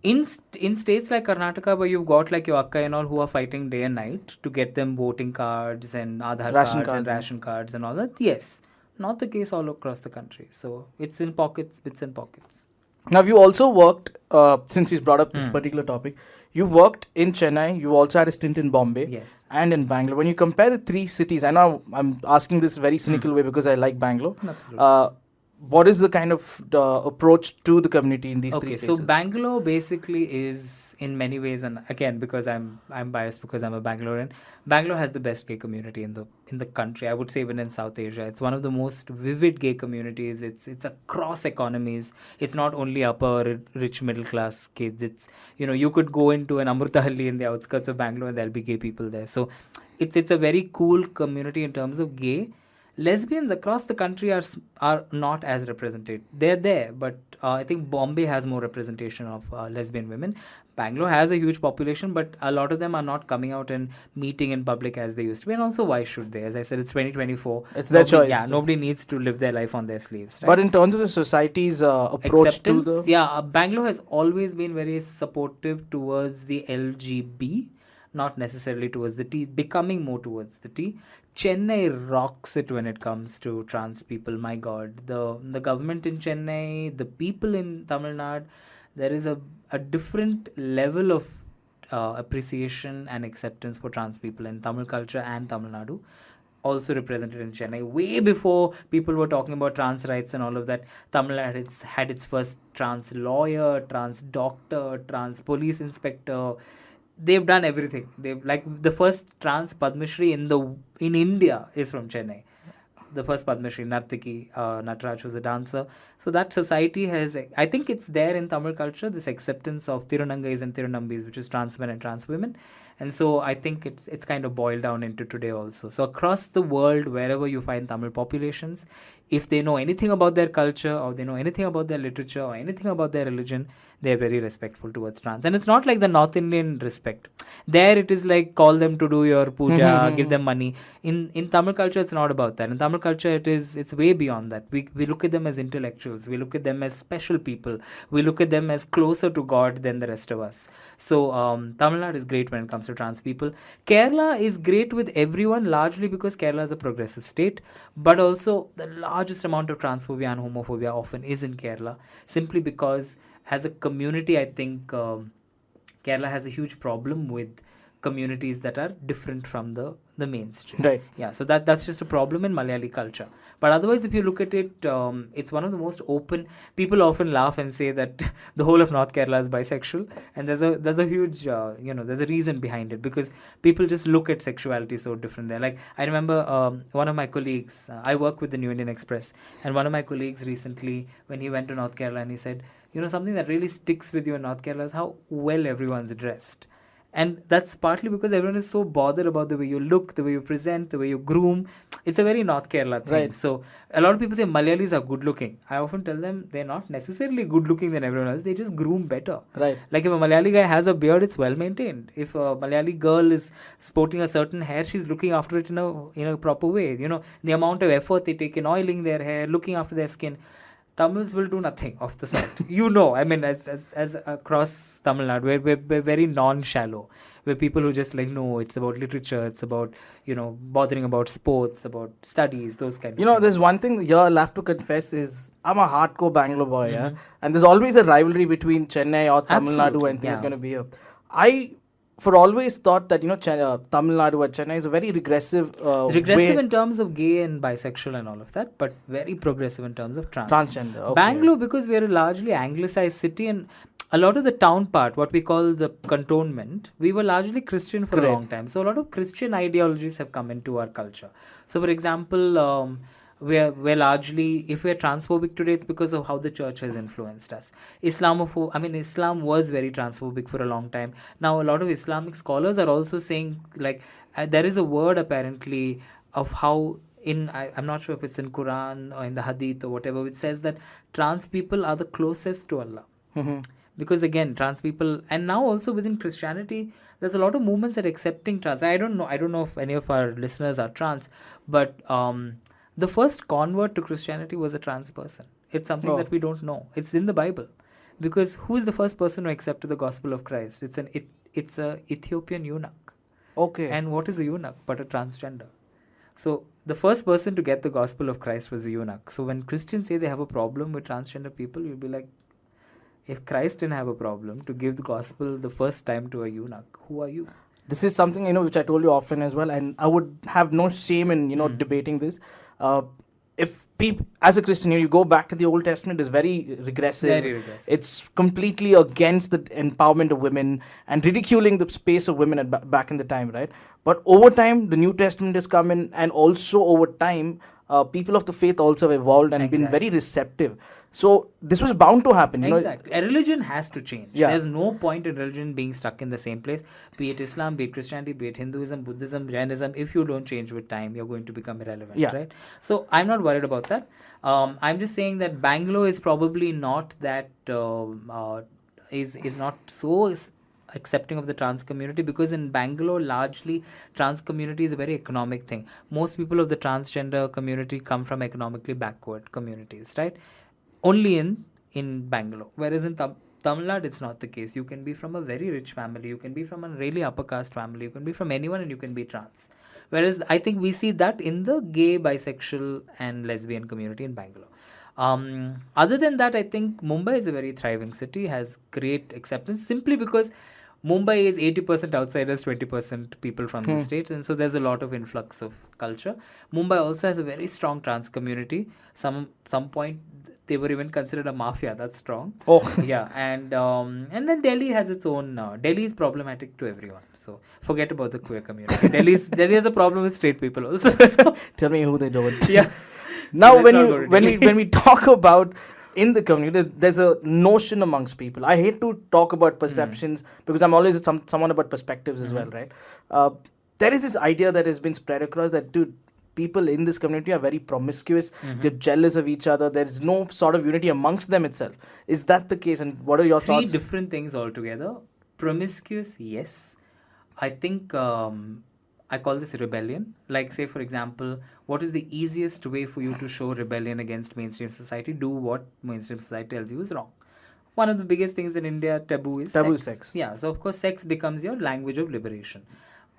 In states like Karnataka, where you've got like your akka and all who are fighting day and night to get them voting cards and Aadhaar cards and ration cards and all that, yes. Not the case all across the country. So it's in pockets, bits and pockets. Now, you also worked, since you brought up this particular topic, you worked in Chennai, you also had a stint in Bombay, Yes. and in Bangalore. When you compare the three cities, I know I'm asking this very cynical way because I like Bangalore. Absolutely. What is the kind of approach to the community in these three places? Okay, so Bangalore basically is in many ways, and again because I'm biased because I'm a Bangalorean, Bangalore has the best gay community in the country. I would say even in South Asia, it's one of the most vivid gay communities. It's across economies. It's not only upper rich middle class kids. It's you could go into an Amrutahalli in the outskirts of Bangalore and there'll be gay people there. So it's a very cool community in terms of gay. Lesbians across the country are not as represented. They're there, but I think Bombay has more representation of lesbian women. Bangalore has a huge population, but a lot of them are not coming out and meeting in public as they used to be. And also, why should they? As I said, it's 2024. It's their choice. Yeah, nobody needs to live their life on their sleeves. Right? But in terms of the society's approach to the... Yeah, Bangalore has always been very supportive towards the LGB. Not necessarily towards the T, becoming more towards the T. Chennai rocks it when it comes to trans people. My God, the government in Chennai, the people in Tamil Nadu, there is a different level of appreciation and acceptance for trans people in Tamil culture and Tamil Nadu. Also represented in Chennai. Way before people were talking about trans rights and all of that, Tamil Nadu had its first trans lawyer, trans doctor, trans police inspector. They've done everything. They've the first trans Padma Shri in India is from Chennai. The first Padma Shri, Nartaki, Nataraj was a dancer. So that society has, I think it's there in Tamil culture, this acceptance of Tirunangais and Tirunambis, which is trans men and trans women. And so I think it's kind of boiled down into today also. So across the world, wherever you find Tamil populations, if they know anything about their culture or they know anything about their literature or anything about their religion, they're very respectful towards trans. And it's not like the North Indian respect. There it is like call them to do your puja, give them money. In Tamil culture, it's not about that. In Tamil culture, it's way beyond that. We look at them as intellectuals. We look at them as special people. We look at them as closer to God than the rest of us. So Tamil Nadu is great when it comes to trans people. Kerala is great with everyone, largely because Kerala is a progressive state, but also the largest amount of transphobia and homophobia often is in Kerala, simply because as a community, I think Kerala has a huge problem with communities that are different from the mainstream. Right. Yeah, so that's just a problem in Malayali culture. But otherwise, if you look at it, it's one of the most open. People often laugh and say that the whole of North Kerala is bisexual, and there's a huge there's a reason behind it, because people just look at sexuality so different there. Like I remember one of my colleagues, I work with the New Indian Express, and one of my colleagues recently, when he went to North Kerala, and he said, something that really sticks with you in North Kerala is how well everyone's dressed. And that's partly because everyone is so bothered about the way you look, the way you present, the way you groom. It's a very North Kerala thing. Right. So a lot of people say Malayalis are good looking. I often tell them they're not necessarily good looking than everyone else. They just groom better. Right. Like if a Malayali guy has a beard, it's well maintained. If a Malayali girl is sporting a certain hair, she's looking after it in a proper way. The amount of effort they take in oiling their hair, looking after their skin. Tamils will do nothing of the sort. I mean, as across Tamil Nadu, we're very non-shallow. We're people who just no, it's about literature, it's about, bothering about sports, about studies, those kind of things. There's one thing here I'll have to confess is I'm a hardcore Bangalore boy, yeah? And there's always a rivalry between Chennai or Tamil Nadu and things going to be here. I for always thought that Tamil Nadu or Chennai is a very regressive regressive way. in terms of gay and bisexual and all of that, but very progressive in terms of Transgender. Okay. Bangalore, because we are a largely anglicized city, and a lot of the town part, what we call the cantonment, we were largely Christian for a long time. So a lot of Christian ideologies have come into our culture. So for example, we're largely, if we're transphobic today, it's because of how the church has influenced us. Islam was very transphobic for a long time. Now a lot of Islamic scholars are also saying, there is a word apparently of how I'm not sure if it's in Quran or in the Hadith or whatever, which says that trans people are the closest to Allah. Mm-hmm. Because again, trans people, and now also within Christianity, there's a lot of movements that are accepting trans. I don't know if any of our listeners are trans, but the first convert to Christianity was a trans person. It's something that we don't know. It's in the Bible. Because who is the first person who accepted the gospel of Christ? It's a Ethiopian eunuch. Okay. And what is a eunuch but a transgender? So the first person to get the gospel of Christ was a eunuch. So when Christians say they have a problem with transgender people, you'll be like, if Christ didn't have a problem to give the gospel the first time to a eunuch, who are you? This is something, which I told you often as well, and I would have no shame in, debating this. If people, as a Christian, you go back to the Old Testament, it's very regressive. Very regressive. It's completely against the empowerment of women and ridiculing the space of women back in the time, right? But over time, the New Testament has come in, and also over time, people of the faith also have evolved and been very receptive. So this was bound to happen. Exactly. A religion has to change. Yeah. There's no point in religion being stuck in the same place. Be it Islam, be it Christianity, be it Hinduism, Buddhism, Jainism. If you don't change with time, you're going to become irrelevant, right? So I'm not worried about that. I'm just saying that Bangalore is probably not that is not so accepting of the trans community, because in Bangalore largely trans community is a very economic thing. Most people of the transgender community come from economically backward communities, right? Only in Bangalore, whereas in Tamil Nadu it's not the case. You can be from a very rich family, you can be from a really upper caste family, you can be from anyone, and you can be trans. Whereas I think we see that in the gay, bisexual and lesbian community in Bangalore. Other than that, I think Mumbai is a very thriving city, has great acceptance, simply because Mumbai is 80% outsiders, 20% people from the state, and so there's a lot of influx of culture. Mumbai also has a very strong trans community. Some point they were even considered a mafia. That's strong. Oh, yeah, and then Delhi has its own. Delhi is problematic to everyone. So forget about the queer community. Delhi has a problem with straight people also. So, tell me who they don't. yeah. Now, So when we talk about in the community, there's a notion amongst people. I hate to talk about perceptions because I'm always someone about perspectives as well, right? There is this idea that has been spread across that, dude, people in this community are very promiscuous. They're jealous of each other. There's no sort of unity amongst them itself. Is that the case? And what are your thoughts? Three different things altogether. Promiscuous, yes. I think I call this rebellion. Like, say, for example, what is the easiest way for you to show rebellion against mainstream society? Do what mainstream society tells you is wrong. One of the biggest things in India, taboo is sex. Yeah, so of course, sex becomes your language of liberation.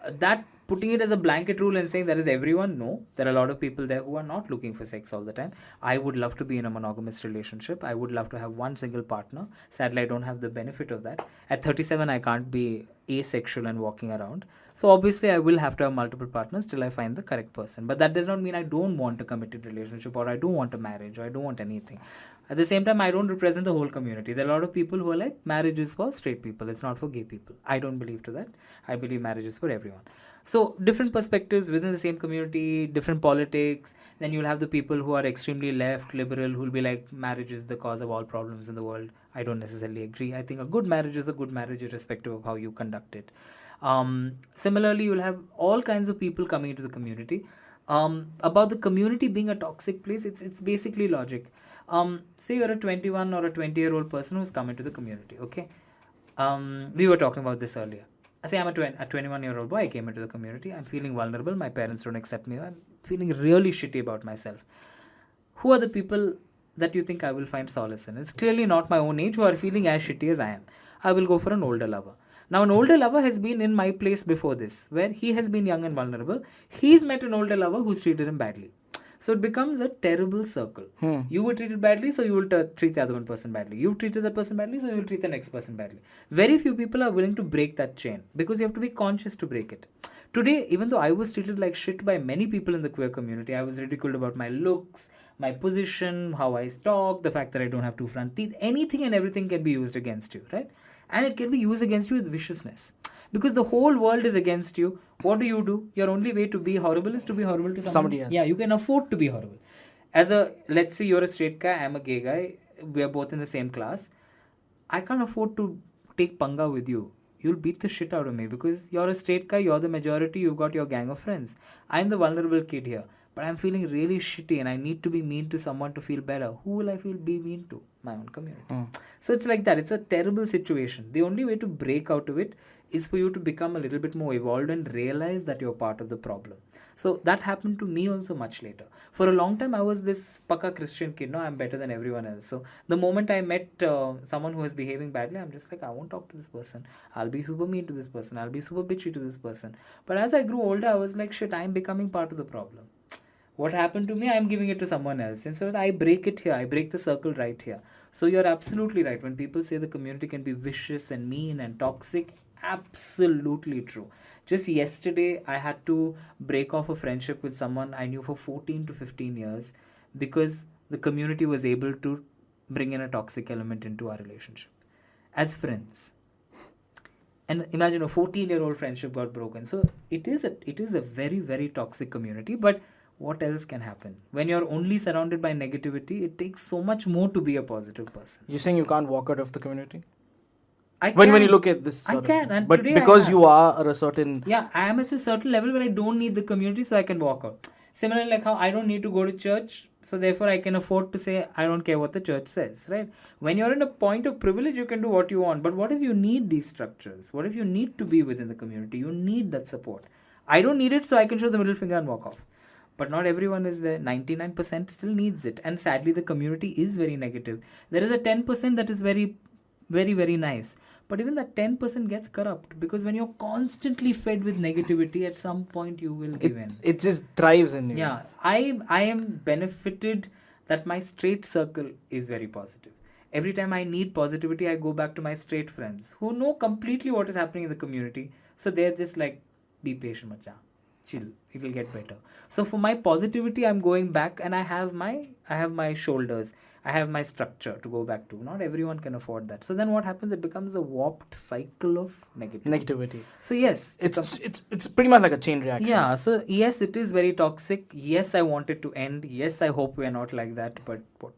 That putting it as a blanket rule and saying that is everyone, no. There are a lot of people there who are not looking for sex all the time. I would love to be in a monogamous relationship. I would love to have one single partner. Sadly, I don't have the benefit of that. At 37, I can't be asexual and walking around. So obviously I will have to have multiple partners till I find the correct person. But that does not mean I don't want a committed relationship, or I don't want a marriage, or I don't want anything. At the same time, I don't represent the whole community. There are a lot of people who are like, marriage is for straight people, it's not for gay people. I don't believe to that. I believe marriage is for everyone. So different perspectives within the same community, different politics. Then you'll have the people who are extremely left, liberal, who'll be like, marriage is the cause of all problems in the world. I don't necessarily agree. I think a good marriage is a good marriage irrespective of how you conduct it. Similarly, you'll have all kinds of people coming into the community. About the community being a toxic place, it's basically logic. Say you're a 21 or a 20-year-old person who's come into the community, okay? We were talking about this earlier. Say I'm a 21-year-old boy, I came into the community, I'm feeling vulnerable, my parents don't accept me, I'm feeling really shitty about myself. Who are the people that you think I will find solace in? It's clearly not my own age who are feeling as shitty as I am. I will go for an older lover. Now, an older lover has been in my place before this, where he has been young and vulnerable. He's met an older lover who's treated him badly. So it becomes a terrible circle. You were treated badly, so you will treat the other one person badly. You treated that person badly, so you will treat the next person badly. Very few people are willing to break that chain, because you have to be conscious to break it. Today, even though I was treated like shit by many people in the queer community, I was ridiculed about my looks, my position, how I talk, the fact that I don't have two front teeth. Anything and everything can be used against you, right? And it can be used against you with viciousness. Because the whole world is against you. What do? Your only way to be horrible is to be horrible to Somebody else. Yeah, you can afford to be horrible. Let's say you're a straight guy, I'm a gay guy, we are both in the same class. I can't afford to take panga with you. You'll beat the shit out of me because you're a straight guy, you're the majority, you've got your gang of friends. I'm the vulnerable kid here, but I'm feeling really shitty and I need to be mean to someone to feel better. Who will I be mean to? My own community. So it's like that. It's a terrible situation. The only way to break out of it is for you to become a little bit more evolved and realize that you're part of the problem. So that happened to me also much later. For a long time, I was this paka Christian kid. No, I'm better than everyone else. So the moment I met someone who was behaving badly, I'm just like, I won't talk to this person. I'll be super mean to this person. I'll be super bitchy to this person. But as I grew older, I was like, shit, I'm becoming part of the problem. What happened to me, I'm giving it to someone else. And so I break it here. I break the circle right here. So you're absolutely right. When people say the community can be vicious and mean and toxic, absolutely true. Just yesterday, I had to break off a friendship with someone I knew for 14 to 15 years because the community was able to bring in a toxic element into our relationship as friends. And imagine a 14-year-old friendship got broken. So it is a very, very toxic community. But what else can happen? When you're only surrounded by negativity, it takes so much more to be a positive person. You're saying you can't walk out of the community? I When can. you look at this I sort can, of, and but today because I you are a certain I am at a certain level where I don't need the community, so I can walk out. Similarly, like how I don't need to go to church, so therefore I can afford to say I don't care what the church says, right? When you're in a point of privilege, you can do what you want. But what if you need these structures? What if you need to be within the community? You need that support. I don't need it, so I can show the middle finger and walk off. But not everyone is there. 99% still needs it. And sadly, the community is very negative. There is a 10% that is very, very, very nice. But even that 10% gets corrupt because when you're constantly fed with negativity, at some point you will give in. it just thrives in you. Yeah, I am benefited that my straight circle is very positive. Every time I need positivity, I go back to my straight friends who know completely what is happening in the community. So they're just like, be patient, macha. Chill, it will get better. So for my positivity, I'm going back and I have my shoulders. I have my structure to go back to. Not everyone can afford that. So then what happens? It becomes a warped cycle of negativity. So yes, it's pretty much like a chain reaction. yeah. So yes, it is very toxic. Yes, I want it to end. Yes, I hope we are not like that. But what?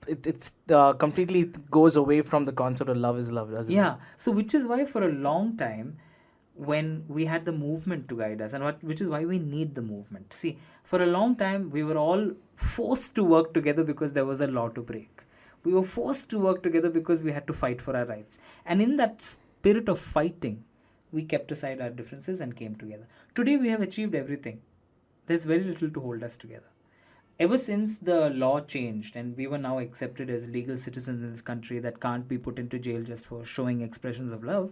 It's completely goes away from the concept of love is love, doesn't it? Yeah. So which is why for a long time, when we had the movement to guide us, and which is why we need the movement. See, for a long time, we were all forced to work together because there was a law to break. We were forced to work together because we had to fight for our rights. And in that spirit of fighting, we kept aside our differences and came together. Today, we have achieved everything. There's very little to hold us together. Ever since the law changed and we were now accepted as legal citizens in this country that can't be put into jail just for showing expressions of love,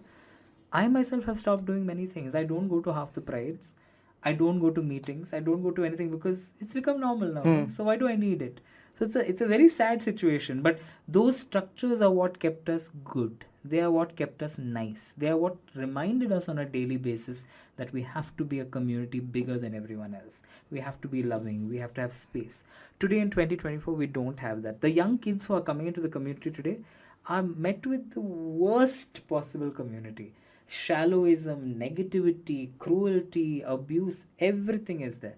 I myself have stopped doing many things. I don't go to half the prides. I don't go to meetings. I don't go to anything because it's become normal now. So why do I need it? So it's a very sad situation. But those structures are what kept us good. They are what kept us nice. They are what reminded us on a daily basis that we have to be a community bigger than everyone else. We have to be loving. We have to have space. Today in 2024, we don't have that. The young kids who are coming into the community today are met with the worst possible community. Shallowism, negativity, cruelty, abuse, everything is there.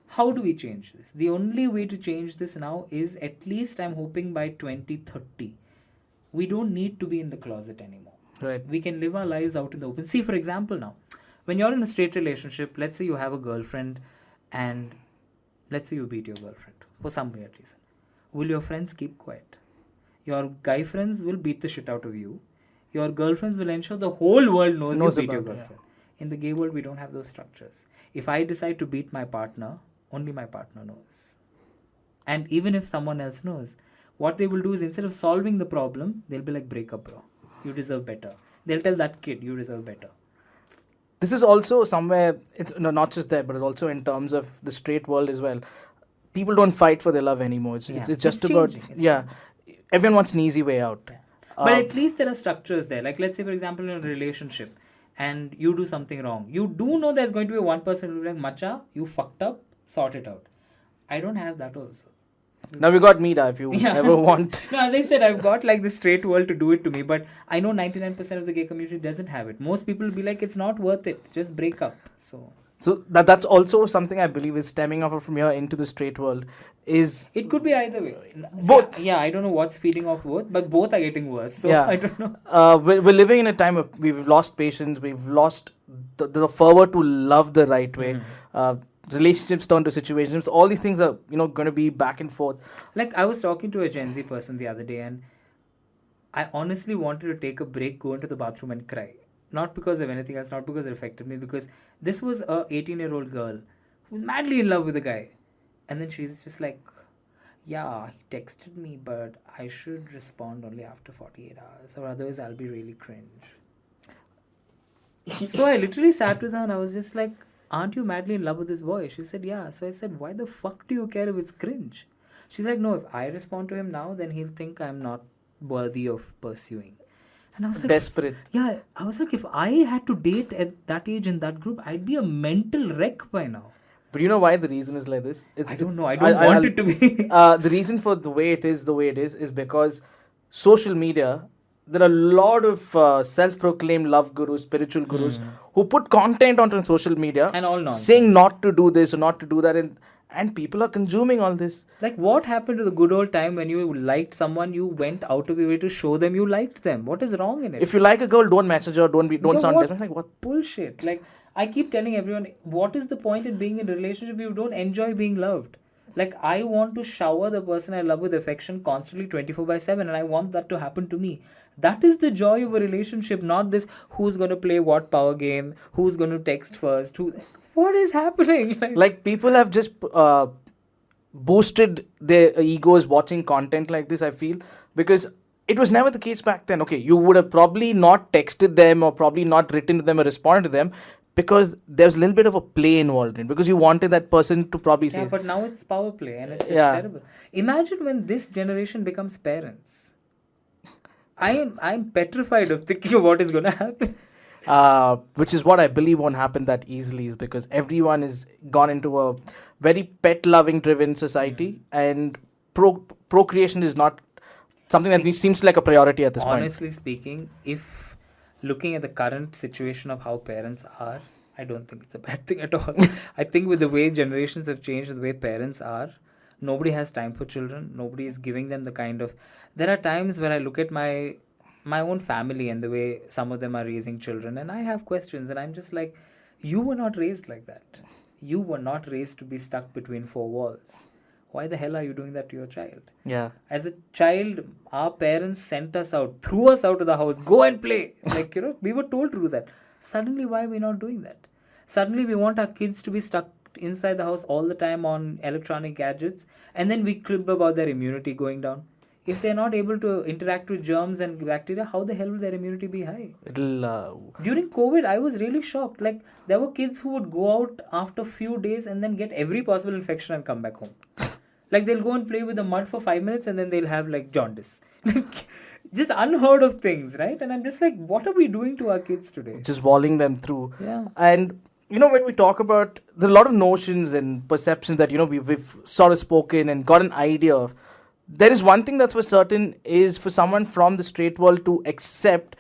How do we change this? The only way to change this now is, at least I'm hoping by 2030, we don't need to be in the closet anymore. Right. We can live our lives out in the open. See, for example, now, when you're in a straight relationship, let's say you have a girlfriend and let's say you beat your girlfriend for some weird reason. Will your friends keep quiet? Your guy friends will beat the shit out of you. Your girlfriends will ensure the whole world knows you beat your about it, girlfriend. In the gay world, we don't have those structures. If I decide to beat my partner, only my partner knows. And even if someone else knows, what they will do is, instead of solving the problem, they'll be like, break up, bro. You deserve better. They'll tell that kid, you deserve better. This is also somewhere, it's not just there, but it's also in terms of the straight world as well. People don't fight for their love anymore. It's just It's about, changing. It's everyone wants an easy way out. But at least there are structures there. Like, let's say, for example, in a relationship and you do something wrong. You do know there's going to be one person who will be like, Macha, you fucked up, sort it out. I don't have that also. Now we got Meeta if you ever want. No, as I said, I've got like the straight world to do it to me, but I know 99% of the gay community doesn't have it. Most people will be like, it's not worth it. Just break up. So that's also something I believe is stemming off from here into the straight world. Is it could be either way. Both. Yeah, I don't know what's feeding off both, but both are getting worse. So Yeah. I don't know. We're living in a time where we've lost patience. We've lost the fervor to love the right way. Relationships turn to situationships. All these things are going to be back and forth. Like, I was talking to a Gen Z person the other day, and I honestly wanted to take a break, go into the bathroom and cry. Not because of anything else, not because it affected me, because this was a 18-year-old girl who was madly in love with a guy. And then she's just like, yeah, he texted me, but I should respond only after 48 hours, or otherwise I'll be really cringe. So I literally sat with her and I was just like, aren't you madly in love with this boy? She said, yeah. So I said, why the fuck do you care if it's cringe? She's like, no, if I respond to him now, then he'll think I'm not worthy of pursuing. And I was like, desperate. Yeah, I was like, if I had to date at that age in that group, I'd be a mental wreck by now. But you know why the reason is like this? I don't know. I don't want it to be. The reason for the way it is because social media, there are a lot of self-proclaimed love gurus, spiritual gurus, who put content onto social media And all nonsense. saying not to do this or not to do that, and people are consuming all this. Like, what happened to the good old time when you liked someone, you went out of your way to show them you liked them? What is wrong in it? If you like a girl, don't message her, don't sound what? desperate. Like, what? Bullshit. Like, I keep telling everyone, what is the point in being in a relationship if you don't enjoy being loved? Like, I want to shower the person I love with affection constantly 24/7, and I want that to happen to me. That is the joy of a relationship, not this who's going to play what power game, who's going to text first, what is happening? Like people have just boosted their egos watching content like this, I feel, because it was never the case back then. Okay, you would have probably not texted them or probably not written to them or responded to them because there's a little bit of a play involved in it, because you wanted that person to probably say. Yeah, but now it's power play and it's terrible. Imagine when this generation becomes parents. I'm petrified of thinking of what is going to happen. Which is what I believe won't happen that easily, is because everyone is gone into a very pet-loving driven society, and procreation is not something that seems like a priority at this point. Honestly speaking, if looking at the current situation of how parents are, I don't think it's a bad thing at all. I think with the way generations have changed, the way parents are, nobody has time for children. Nobody is giving them the kind of... There are times where I look at my own family and the way some of them are raising children, and I have questions, and I'm just like, you were not raised like that. You were not raised to be stuck between four walls. Why the hell are you doing that to your child? Yeah. As a child, our parents sent us out, threw us out of the house, go and play. Like, we were told to do that. Suddenly, why are we not doing that? Suddenly, we want our kids to be stuck inside the house all the time on electronic gadgets, and then we crib about their immunity going down. If they're not able to interact with germs and bacteria, how the hell will their immunity be high? During COVID, I was really shocked. Like, there were kids who would go out after a few days and then get every possible infection and come back home. Like, they'll go and play with the mud for 5 minutes and then they'll have, like, jaundice. just unheard of things, right? And I'm just like, what are we doing to our kids today? Just walling them through. Yeah. And when we talk about, there are a lot of notions and perceptions that we've sort of spoken and got an idea of. There is one thing that's for certain, is for someone from the straight world to accept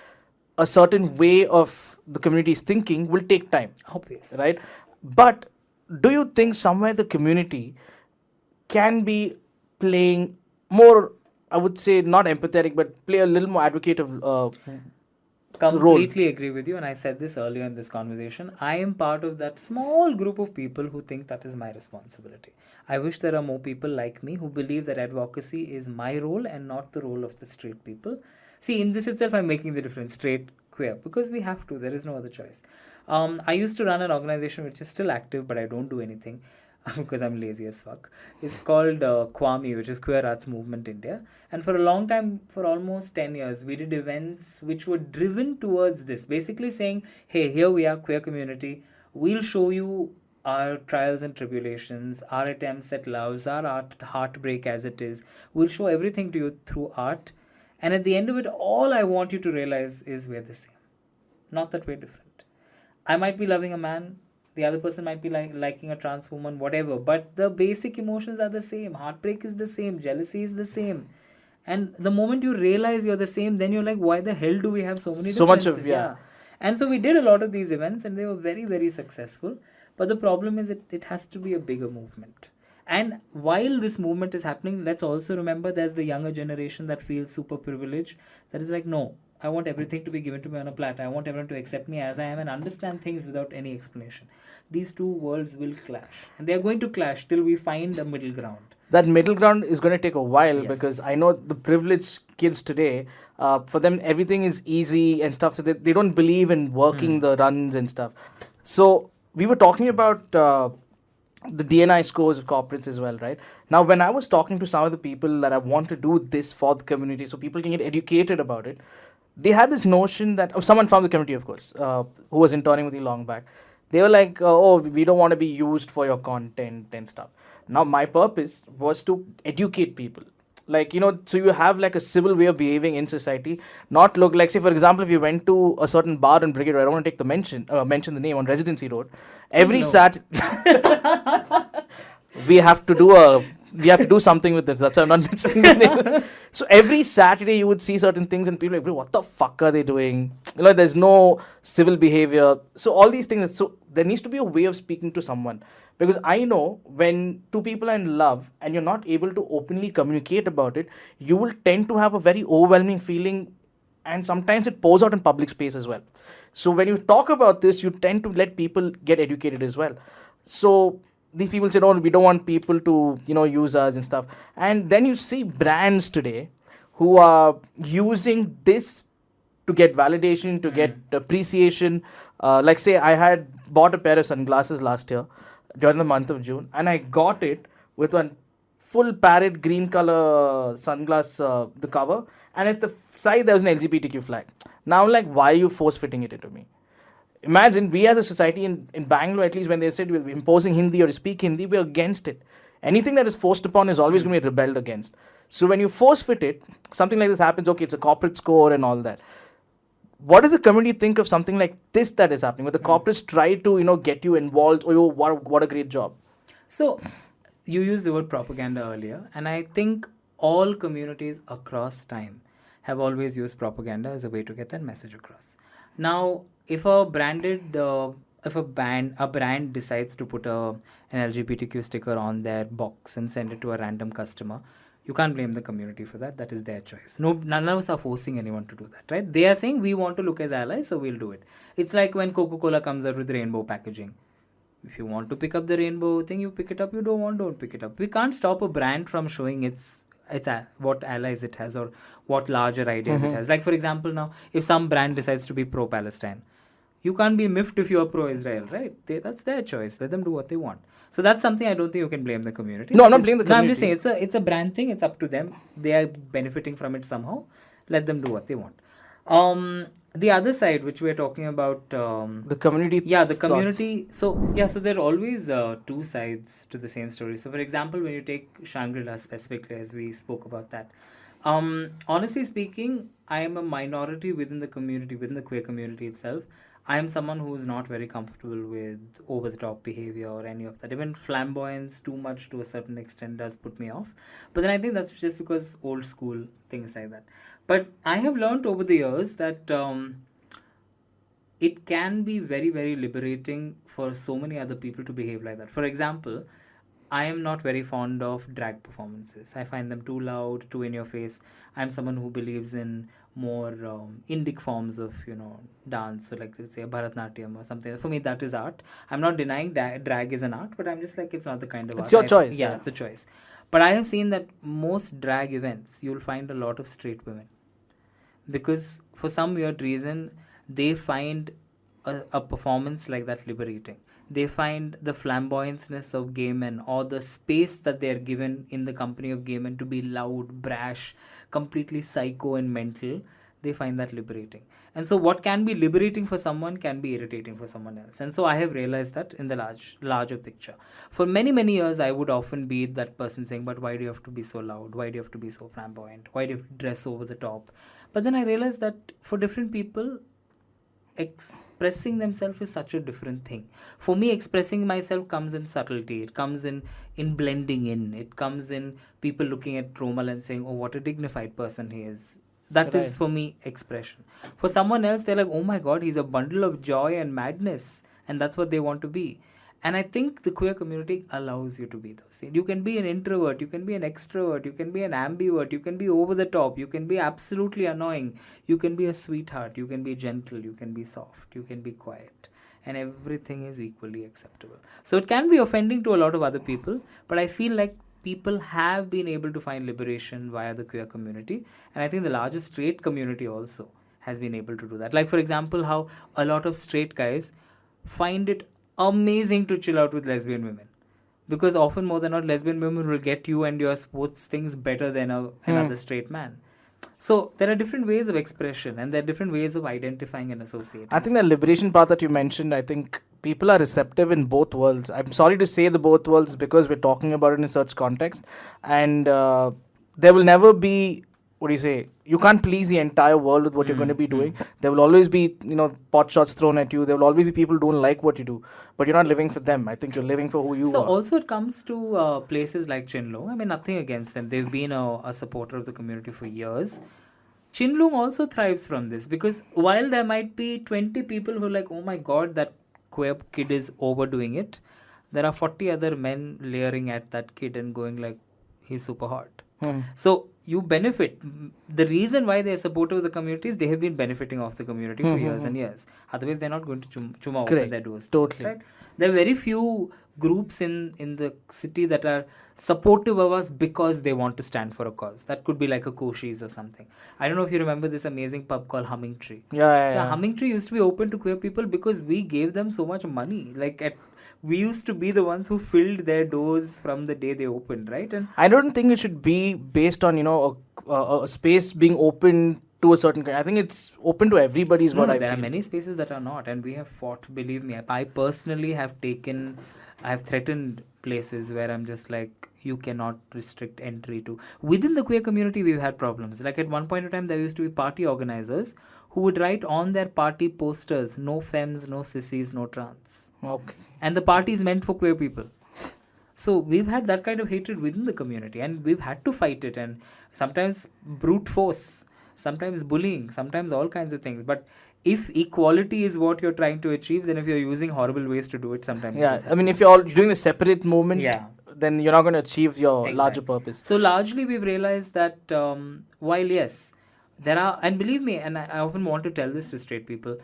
a certain way of the community's thinking will take time, Obvious. right? But do you think somewhere the community can be playing more, I would say not empathetic, but play a little more advocate of Completely agree with you, and I said this earlier in this conversation. I am part of that small group of people who think that is my responsibility. I wish there are more people like me who believe that advocacy is my role and not the role of the straight people. See, in this itself, I'm making the difference, straight, queer, because we have to. There is no other choice. I used to run an organization which is still active, but I don't do anything because I'm lazy as fuck. It's called Kwame, which is Queer Arts Movement India. And for a long time, for almost 10 years, we did events which were driven towards this. Basically saying, hey, here we are, queer community. We'll show you our trials and tribulations, our attempts at loves, our heartbreak as it is. We'll show everything to you through art. And at the end of it, all I want you to realize is we're the same. Not that we're different. I might be loving a man, the other person might be liking a trans woman, whatever, but the basic emotions are the same. Heartbreak is the same, jealousy is the same. And the moment you realize you're the same, then you're like, why the hell do we have so many So much differences? of, yeah. And so we did a lot of these events and they were very, very successful. But the problem is it has to be a bigger movement. And while this movement is happening, let's also remember there's the younger generation that feels super privileged. That is like, no, I want everything to be given to me on a platter. I want everyone to accept me as I am and understand things without any explanation. These two worlds will clash. And they are going to clash till we find a middle ground. That middle ground is going to take a while, Yes. because I know the privileged kids today, for them everything is easy and stuff, so they don't believe in working the runs and stuff. So we were talking about the DNI scores of corporates as well, right? Now, when I was talking to some of the people that I want to do this for the community so people can get educated about it, they had this notion that, someone from the community, of course, who was interning with me long back, they were like, oh, we don't want to be used for your content and stuff. Now, my purpose was to educate people. Like, so you have like a civil way of behaving in society, not look like, say, for example, if you went to a certain bar in Brigade, I don't want to take the mention the name, on Residency Road, every No. Saturday, we have to do something with this. That's why I'm not mentioning the name. So every Saturday you would see certain things and people are like, bro, what the fuck are they doing? There's no civil behavior. So all these things, so there needs to be a way of speaking to someone. Because I know when two people are in love and you're not able to openly communicate about it, you will tend to have a very overwhelming feeling, and sometimes it pours out in public space as well. So when you talk about this, you tend to let people get educated as well. So these people say, no, we don't want people to, use us and stuff. And then you see brands today who are using this to get validation, to get appreciation. Like, say, I had bought a pair of sunglasses last year during the month of June, and I got it with one full parrot green color sunglass, the cover, and at the side there was an LGBTQ flag. Now I'm like, why are you force fitting it into me? Imagine, we as a society in Bangalore, at least, when they said we're imposing Hindi or speak Hindi, we're against it. Anything that is forced upon is always going to be rebelled against. So when you force fit it, something like this happens, okay, it's a corporate score and all that. What does the community think of something like this that is happening, where the corporates try to, get you involved? Oh, what a great job. So, you used the word propaganda earlier, and I think all communities across time have always used propaganda as a way to get their message across. Now, if a brand decides to put an LGBTQ sticker on their box and send it to a random customer, you can't blame the community for that. That is their choice. No, none of us are forcing anyone to do that, right? They are saying we want to look as allies, so we'll do it. It's like when Coca-Cola comes out with rainbow packaging. If you want to pick up the rainbow thing, you pick it up. You don't pick it up. We can't stop a brand from showing what allies it has or what larger ideas it has. Like, for example, now, if some brand decides to be pro-Palestine, you can't be miffed if you're pro-Israel, right? That's their choice. Let them do what they want. So that's something I don't think you can blame the community. No, I'm not blaming the No, I'm just community. saying it's a brand thing. It's up to them. They are benefiting from it somehow. Let them do what they want. The other side, which we're talking about, The community. yeah, the community. So there are always two sides to the same story. So, for example, when you take Shangri-La specifically, as we spoke about that, Honestly speaking, I am a minority within the community, within the queer community itself. I am someone who is not very comfortable with over the top behavior or any of that. Even flamboyance, too much to a certain extent, does put me off. But then I think that's just because old school things like that. But I have learned over the years that it can be very, very liberating for so many other people to behave like that. For example, I am not very fond of drag performances. I find them too loud, too in your face. I'm someone who believes in more indic forms of dance, so like let's say Bharatnatyam or something. For me, that is art. I'm not denying drag is an art, but I'm just like it's not the kind of It's art. your choice. Yeah, it's a choice. But I have seen that most drag events, you'll find a lot of straight women because for some weird reason they find a performance like that liberating. They find the flamboyantness of gay men or the space that they are given in the company of gay men to be loud, brash, completely psycho and mental. They find that liberating. And so what can be liberating for someone can be irritating for someone else. And so I have realized that in the larger picture. For many, many years I would often be that person saying, but why do you have to be so loud? Why do you have to be so flamboyant? Why do you have to dress over the top? But then I realized that for different people, expressing themselves is such a different thing. For me, expressing myself comes in subtlety. It comes in blending in. It comes in people looking at Romal and saying, oh, what a dignified person he is. That Right. is for me expression. For someone else, they're like, oh my god, he's a bundle of joy and madness, and that's what they want to be. And I think the queer community allows you to be those things. You can be an introvert, you can be an extrovert, you can be an ambivert, you can be over the top, you can be absolutely annoying, you can be a sweetheart, you can be gentle, you can be soft, you can be quiet. And everything is equally acceptable. So it can be offending to a lot of other people, but I feel like people have been able to find liberation via the queer community. And I think the largest straight community also has been able to do that. Like, for example, how a lot of straight guys find it amazing to chill out with lesbian women, because often more than not lesbian women will get you and your sports things better than another straight man. So there are different ways of expression and there are different ways of identifying and associating. I think the liberation part that you mentioned, I think people are receptive in both worlds. I'm sorry to say the both worlds because we're talking about it in such context, and there will never be, what do you say? You can't please the entire world with what you're going to be doing. There will always be, pot shots thrown at you. There will always be people who don't like what you do, but you're not living for them. I think you're living for who you So are. also it comes to places like Chinlo. I mean, nothing against them. They've been a supporter of the community for years. Chinlung also thrives from this because while there might be 20 people who are like, oh my god, that queer kid is overdoing it, there are 40 other men leering at that kid and going like, he's super hot. So you benefit. The reason why they are supportive of the community is they have been benefiting off the community for years and years. Otherwise, they're not going to chuma open Correct. their doors. Totally. Right? There are very few groups in the city that are supportive of us because they want to stand for a cause. That could be like a Koshis or something. I don't know if you remember this amazing pub called Humming Tree. Yeah. Humming Tree used to be open to queer people because we gave them so much money. We used to be the ones who filled their doors from the day they opened, right? And I don't think it should be based on a space being open to a certain kind. I think it's open to everybody is what I there feel. are many spaces that are not, and we have fought. Believe me, I personally have threatened places where I'm just like, you cannot restrict entry to. Within the queer community, we've had problems. Like at one point in time, there used to be party organizers who would write on their party posters, "No femmes, no sissies, no trans." Okay. And the party is meant for queer people. So we've had that kind of hatred within the community and we've had to fight it, and sometimes brute force, sometimes bullying, sometimes all kinds of things. But if equality is what you're trying to achieve, then if you're using horrible ways to do it, sometimes it Yeah, just I mean, happens. if you're all doing the separate movement, Yeah. then you're not going to achieve your larger Exactly. purpose. So largely we've realized that while yes, there are, and believe me, and I often want to tell this to straight people,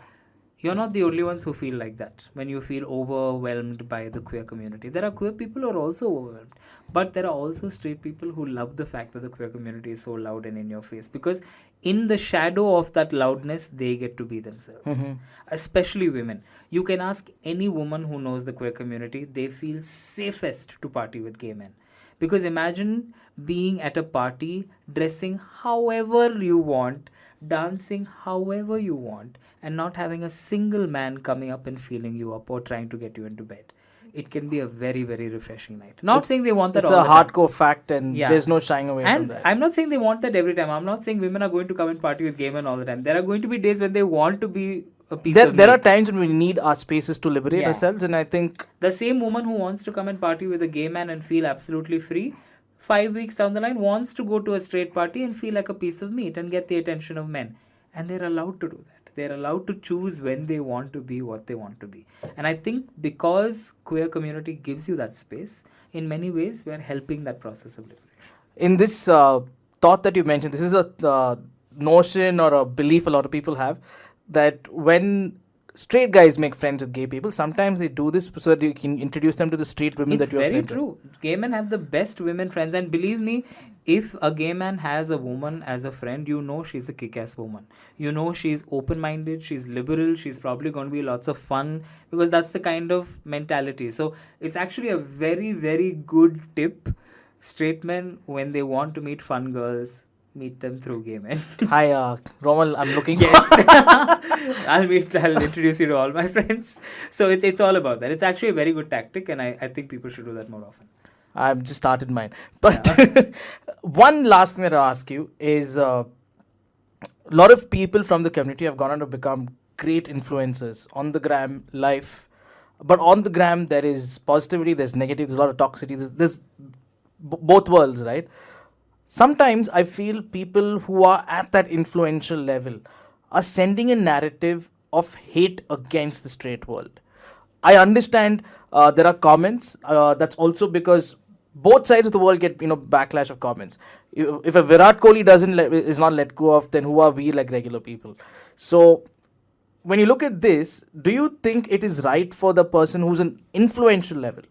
you're not the only ones who feel like that when you feel overwhelmed by the queer community. There are queer people who are also overwhelmed, but there are also straight people who love the fact that the queer community is so loud and in your face, because in the shadow of that loudness they get to be themselves. Especially women. You can ask any woman who knows the queer community, they feel safest to party with gay men. Because imagine being at a party, dressing however you want, dancing however you want, and not having a single man coming up and feeling you up or trying to get you into bed. it can be a very, very refreshing night. Not saying they want that It's all a the time. hardcore fact, and Yeah. there's no shying away from And that. I'm not saying they want that every time. I'm not saying women are going to come and party with gay men all the time. There are going to be days when they want to be a piece of There are meat. times when we need our spaces to liberate Yeah. ourselves, and I think The same woman who wants to come and party with a gay man and feel absolutely free, 5 weeks down the line wants to go to a straight party and feel like a piece of meat and get the attention of men. And they're allowed to do that. They're allowed to choose when they want to be what they want to be. And I think because queer community gives you that space, in many ways we're helping that process of liberation. in this thought that you mentioned, this is a notion or a belief a lot of people have, that when straight guys make friends with gay people, sometimes they do this so that you can introduce them to the straight women It's that you're very friends with. true. Gay men have the best women friends, and believe me, if a gay man has a woman as a friend, you know she's a kick-ass woman. You know she's open-minded, she's liberal, she's probably going to be lots of fun, because that's the kind of mentality. So it's actually a very, very good tip. Straight men, when they want to meet fun girls, meet them through gay men. Hi, Romal, I'm looking Yes. I'll introduce you to all my friends. So it's all about that. It's actually a very good tactic, and I think people should do that more often. I've just started mine. But one last thing that I'll ask you is a lot of people from the community have gone on to become great influencers on the gram, life. But on the gram, there is positivity, there's negative, there's a lot of toxicity, there's both worlds, right? Sometimes I feel people who are at that influential level are sending a narrative of hate against the straight world. I understand there are comments. That's also because both sides of the world get backlash of comments. If a Virat Kohli is not let go of, then who are we like regular people? So when you look at this, do you think it is right for the person who's an influential level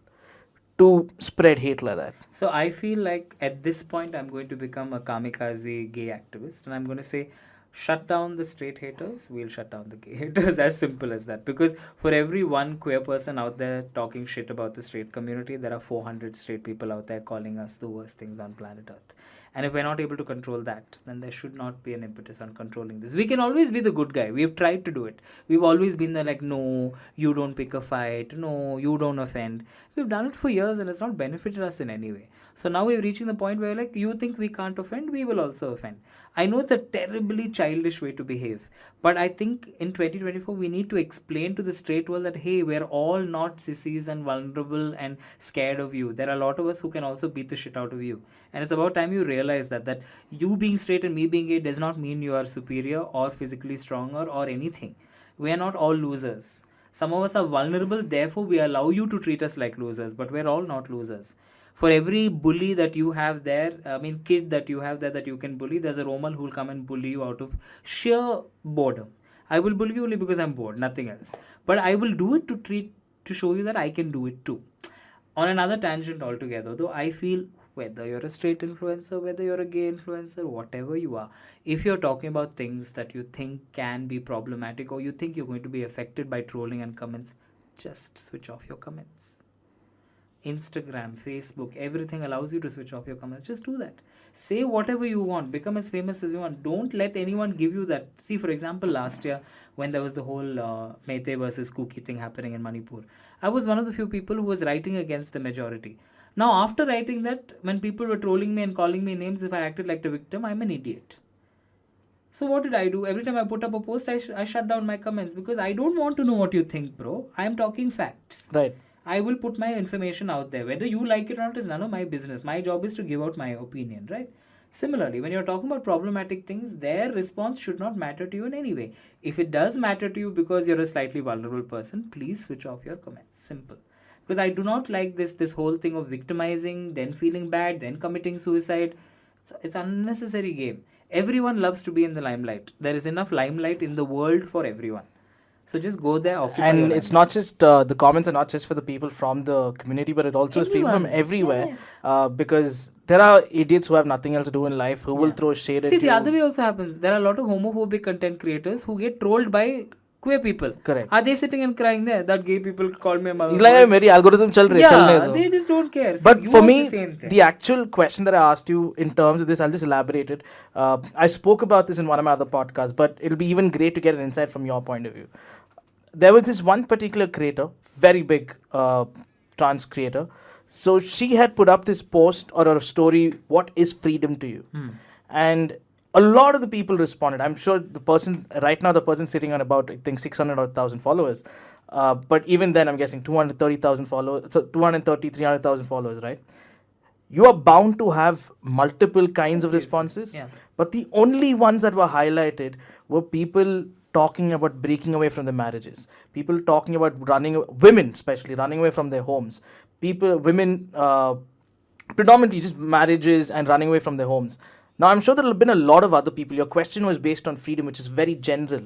to spread hate like that? So I feel like at this point I'm going to become a kamikaze gay activist, and I'm going to say, shut down the straight haters, we'll shut down the gay haters. As simple as that. Because for every one queer person out there talking shit about the straight community, there are 400 straight people out there calling us the worst things on planet Earth. And if we're not able to control that, then there should not be an impetus on controlling this. We can always be the good guy. We've tried to do it. We've always been the like, no, you don't pick a fight. No, you don't offend. We've done it for years and it's not benefited us in any way. So now we're reaching the point where like, you think we can't offend, we will also offend. I know it's a terribly childish way to behave, but I think in 2024 we need to explain to the straight world that, hey, we're all not sissies and vulnerable and scared of you. There are a lot of us who can also beat the shit out of you. And it's about time you realize that you being straight and me being gay does not mean you are superior or physically stronger or anything. We are not all losers. Some of us are vulnerable, therefore we allow you to treat us like losers, but we're all not losers. For every bully that you have there, kid that you have there that you can bully, there's a Romal who will come and bully you out of sheer boredom. I will bully you only because I'm bored, nothing else. But I will do it to show you that I can do it too. On another tangent altogether, though, I feel whether you're a straight influencer, whether you're a gay influencer, whatever you are, if you're talking about things that you think can be problematic or you think you're going to be affected by trolling and comments, just switch off your comments. Instagram, Facebook, everything allows you to switch off your comments. Just do that. Say whatever you want. Become as famous as you want. Don't let anyone give you that. See, for example, last year when there was the whole Meitei versus Kuki thing happening in Manipur, I was one of the few people who was writing against the majority. Now, after writing that, when people were trolling me and calling me names if I acted like the victim, I'm an idiot. So what did I do? Every time I put up a post, I shut down my comments because I don't want to know what you think, bro. I am talking facts. Right. I will put my information out there. Whether you like it or not is none of my business. My job is to give out my opinion, right? Similarly, when you're talking about problematic things, their response should not matter to you in any way. If it does matter to you because you're a slightly vulnerable person, please switch off your comments. Simple. Because I do not like this whole thing of victimizing, then feeling bad, then committing suicide. It's an unnecessary game. Everyone loves to be in the limelight. There is enough limelight in the world for everyone. So just go there, occupy your And limelight. it's not just the comments are not just for the people from the community, but it also is people from Anyone. everywhere. Because there are idiots who have nothing else to do in life who will throw shade at See, you. the other way also happens. There are a lot of homophobic content creators who get trolled by queer people. Correct. Are they sitting and crying there that gay people called me a mother? He's like, मेरी algorithm चल रही है, चलने Yeah, दो. they just don't care. So But you for want me, the same thing. the actual question that I asked you in terms of this, I'll just elaborate it. I spoke about this in one of my other podcasts, but it'll be even great to get an insight from your point of view. There was this one particular creator, very big trans creator. So she had put up this post or a story, what is freedom to you? And a lot of the people responded. I'm sure the person right now, the person sitting on about, I think, 600,000 followers. But even then, I'm guessing 230,000 followers, so 230, 300,000 followers, right? You are bound to have multiple kinds of responses. Yeah. But the only ones that were highlighted were people talking about breaking away from their marriages, people talking about women especially running away from their homes, women, predominantly just marriages and running away from their homes. Now, I'm sure there have been a lot of other people. Your question was based on freedom, which is very general.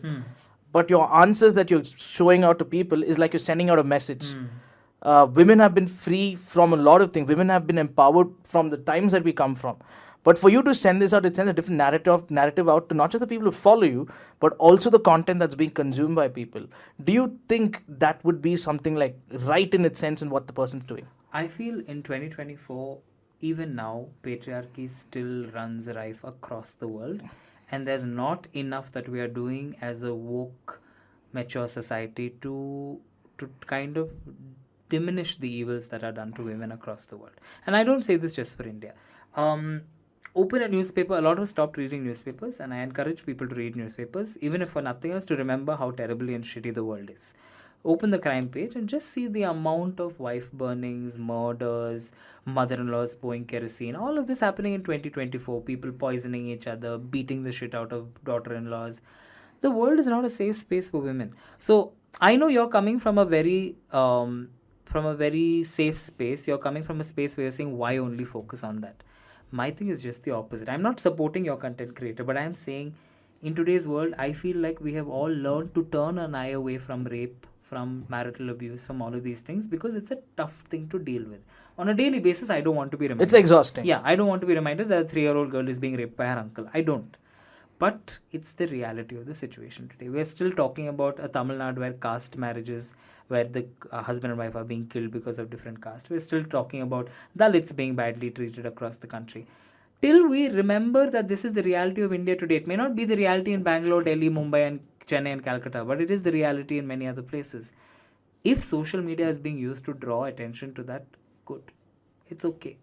But your answers that you're showing out to people is like you're sending out a message. Women have been free from a lot of things. Women have been empowered from the times that we come from. But for you to send this out, it sends a different narrative out to not just the people who follow you, but also the content that's being consumed by people. Do you think that would be something like right in its sense in what the person's doing? I feel in 2024, even now, patriarchy still runs rife across the world, and there's not enough that we are doing as a woke, mature society to kind of diminish the evils that are done to women across the world. And I don't say this just for India. Open a newspaper. A lot of us stopped reading newspapers, and I encourage people to read newspapers, even if for nothing else, to remember how terribly and shitty the world is. Open the crime page and just see the amount of wife burnings, murders, mother-in-laws pouring kerosene, all of this happening in 2024, people poisoning each other, beating the shit out of daughter-in-laws. The world is not a safe space for women. So I know you're coming from a very safe space. You're coming from a space where you're saying, why only focus on that? My thing is just the opposite. I'm not supporting your content creator, but I'm saying in today's world, I feel like we have all learned to turn an eye away from rape, from marital abuse, from all of these things, because it's a tough thing to deal with. On a daily basis, I don't want to be reminded. It's exhausting. Yeah, I don't want to be reminded that a 3-year-old girl is being raped by her uncle. I don't. But it's the reality of the situation today. We're still talking about a Tamil Nadu where caste marriages, where the husband and wife are being killed because of different caste. We're still talking about Dalits being badly treated across the country. Till we remember that this is the reality of India today. It may not be the reality in Bangalore, Delhi, Mumbai and Chennai and Calcutta, but it is the reality in many other places. If social media is being used to draw attention to that, good. It's okay.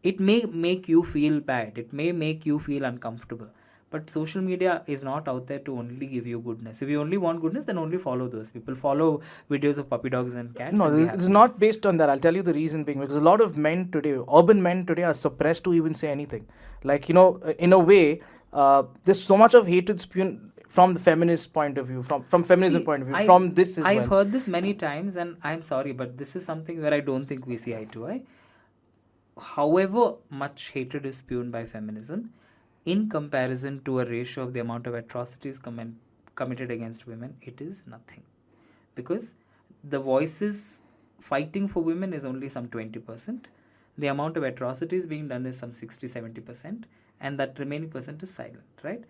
It may make you feel bad. It may make you feel uncomfortable. But social media is not out there to only give you goodness. If you only want goodness, then only follow those people. Follow videos of puppy dogs and cats. No, it's not based on that. I'll tell you the reason being because a lot of men today, urban men today, are suppressed to even say anything. Like, in a way, there's so much of hatred spewed from the feminist point of view, from feminism point of view, from this as well. I've heard this many times, and I'm sorry, but this is something where I don't think we see eye to eye. However much hatred is spewed by feminism, in comparison to a ratio of the amount of atrocities committed against women, it is nothing. Because the voices fighting for women is only some 20%. The amount of atrocities being done is some 60-70%. And that remaining percent is silent, right?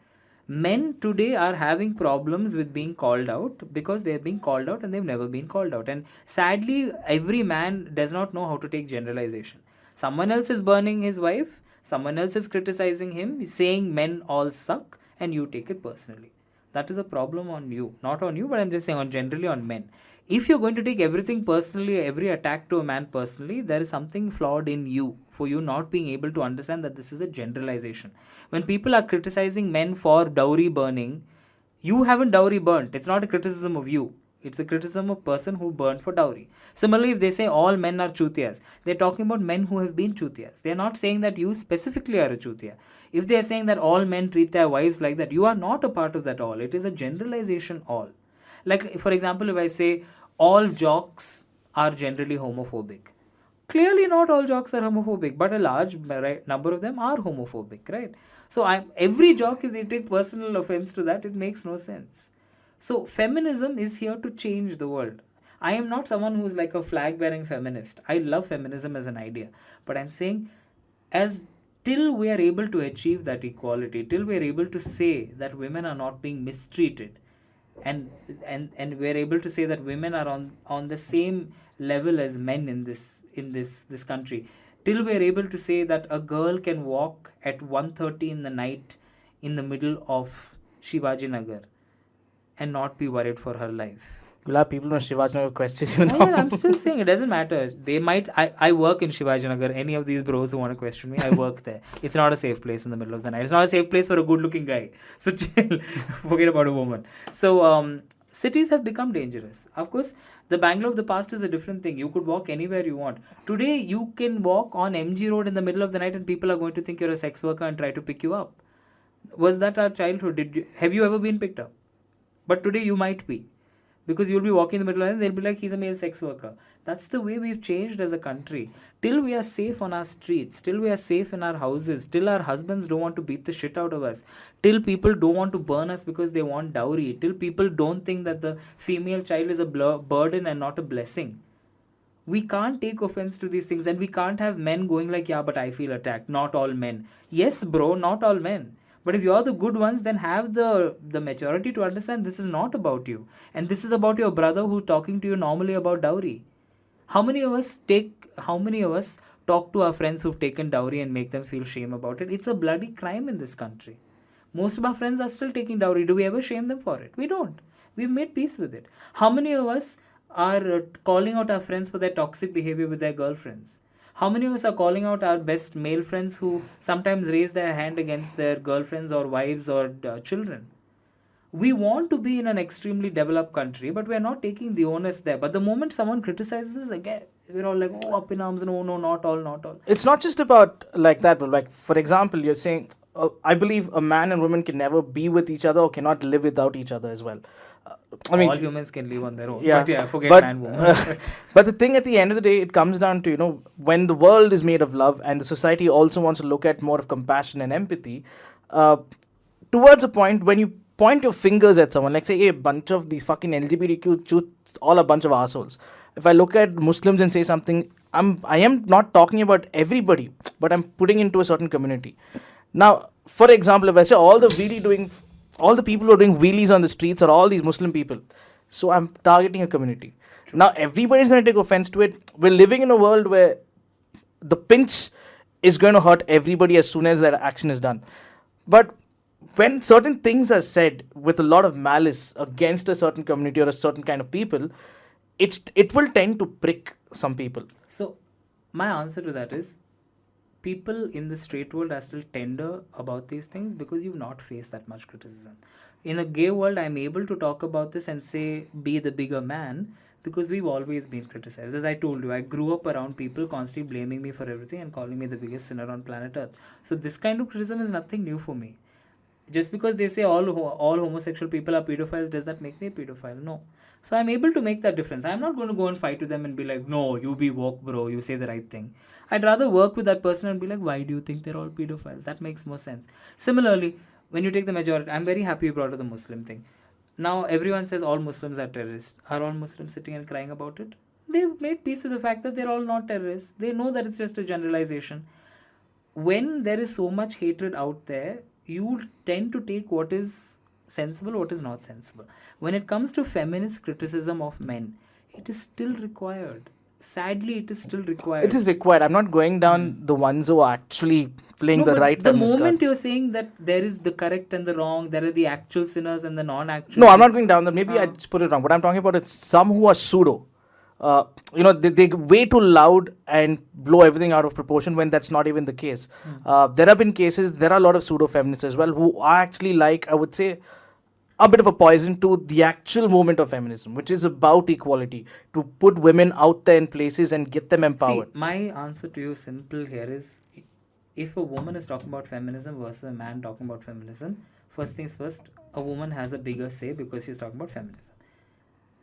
Men today are having problems with being called out because they're being called out and they've never been called out. And sadly, every man does not know how to take generalization. Someone else is burning his wife. Someone else is criticizing him, saying men all suck, and you take it personally. That is a problem on you. Not on you, but I'm just saying generally on men. If you're going to take everything personally, every attack to a man personally, there is something flawed in you for you not being able to understand that this is a generalization. When people are criticizing men for dowry burning, you haven't dowry burnt. It's not a criticism of you. It's a criticism of a person who burned for dowry. Similarly, if they say all men are chutias, they're talking about men who have been chutias. They're not saying that you specifically are a chutia. If they're saying that all men treat their wives like that, you are not a part of that all. It is a generalization all. Like, for example, if I say all jocks are generally homophobic. Clearly not all jocks are homophobic, but a large number of them are homophobic, right? So every jock, if they take personal offense to that, it makes no sense. So feminism is here to change the world. I am not someone who's like a flag-bearing feminist. I love feminism as an idea. But I'm saying till we are able to achieve that equality, till we are able to say that women are not being mistreated, and we're able to say that women are on the same level as men in this country, till we're able to say that a girl can walk at 1:30 in the night in the middle of Shivaji Nagar and not be worried for her life. You'll have people on Shivajinagar question you Oh, yeah, now. I'm still saying it doesn't matter. They might. I work in Shivajinagar. Any of these bros who want to question me, I work there. It's not a safe place in the middle of the night. It's not a safe place for a good-looking guy. So chill. Forget about a woman. So cities have become dangerous. Of course, the Bangalore of the past is a different thing. You could walk anywhere you want. Today, you can walk on MG Road in the middle of the night, and people are going to think you're a sex worker and try to pick you up. Was that our childhood? Have you ever been picked up? But today you might be, because you'll be walking in the middle of the night and they'll be like, he's a male sex worker. That's the way we've changed as a country. Till we are safe on our streets, till we are safe in our houses, till our husbands don't want to beat the shit out of us, till people don't want to burn us because they want dowry, till people don't think that the female child is a burden and not a blessing. We can't take offense to these things, and we can't have men going like, yeah, but I feel attacked. Not all men. Yes, bro, not all men. But if you're the good ones, then have the maturity to understand this is not about you, and this is about your brother who's talking to you normally about dowry. How many of us talk to our friends who've taken dowry and make them feel shame about it? It's a bloody crime in this country. Most of our friends are still taking dowry. Do we ever shame them for it? We don't. We've made peace with it. How many of us are calling out our friends for their toxic behavior with their girlfriends? How many of us are calling out our best male friends who sometimes raise their hand against their girlfriends or wives or children? We want to be in an extremely developed country, but we're not taking the onus there. But the moment someone criticizes us, again, we're all like, oh, up in arms, no, no, not all, not all. It's not just about like that, but like, for example, you're saying, I believe a man and woman can never be with each other or cannot live without each other as well. I mean, All humans can live on their own. yeah, But yeah, forget but man, woman. but the thing at the end of the day, it comes down to, when the world is made of love and the society also wants to look at more of compassion and empathy, uh, towards a point when you point your fingers at someone, like say, hey, a bunch of these fucking LGBTQ choots, all a bunch of assholes. If I look at Muslims and say something, I am not talking about everybody, but I'm putting into a certain community. Now, for example, if I say all the people who are doing wheelies on the streets are all these Muslim people, so I'm targeting a community. Now everybody's going to take offense to it. We're living in a world where the pinch is going to hurt everybody as soon as that action is done. But when certain things are said with a lot of malice against a certain community or a certain kind of people, it will tend to prick some people. So, my answer to that is, people in the straight world are still tender about these things because you've not faced that much criticism. In a gay world, I'm able to talk about this and say, be the bigger man, because we've always been criticized. As I told you, I grew up around people constantly blaming me for everything and calling me the biggest sinner on planet Earth. So, this kind of criticism is nothing new for me. Just because they say all homosexual people are pedophiles, does that make me a pedophile? No. So I'm able to make that difference. I'm not going to go and fight with them and be like, no, you be woke, bro, you say the right thing. I'd rather work with that person and be like, why do you think they're all pedophiles? That makes more sense. Similarly, when you take the majority, I'm very happy you brought up the Muslim thing. Now everyone says all Muslims are terrorists. Are all Muslims sitting and crying about it? They've made peace with the fact that they're all not terrorists. They know that it's just a generalization. When there is so much hatred out there, you tend to take what is sensible, what is not sensible. When it comes to feminist criticism of men, it is still required. Sadly, it is still required. It is required. I'm not going down the ones who are actually playing No, the but right the feminist moment card. you're saying that there is the correct and the wrong, there are the actual sinners and the non-actual. No, I'm not going down that. Maybe I just put it wrong. What I'm talking about is some who are pseudo. They way too loud and blow everything out of proportion when that's not even the case. There have been cases, there are a lot of pseudo feminists as well who are actually, like, I would say, a bit of a poison to the actual movement of feminism, which is about equality, to put women out there in places and get them empowered. See, my answer to you simple here is, if a woman is talking about feminism versus a man talking about feminism, first things first, a woman has a bigger say because she's talking about feminism.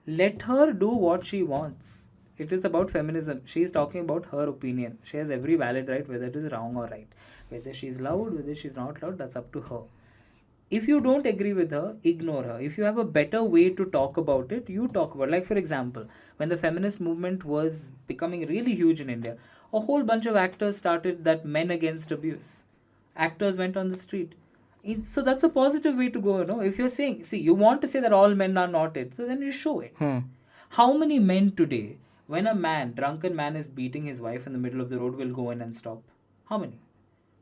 Let her do what she wants. It is about feminism. She is talking about her opinion. She has every valid right, whether it is wrong or right. Whether she's loud, whether she's not loud, that's up to her. If you don't agree with her, ignore her. If you have a better way to talk about it, you talk about it. Like, for example, when the feminist movement was becoming really huge in India, a whole bunch of actors started that men against abuse. Actors went on the street. So that's a positive way to go, If you're saying, see, you want to say that all men are not it, so then you show it. How many men today, when a drunken man is beating his wife in the middle of the road, will go in and stop? How many?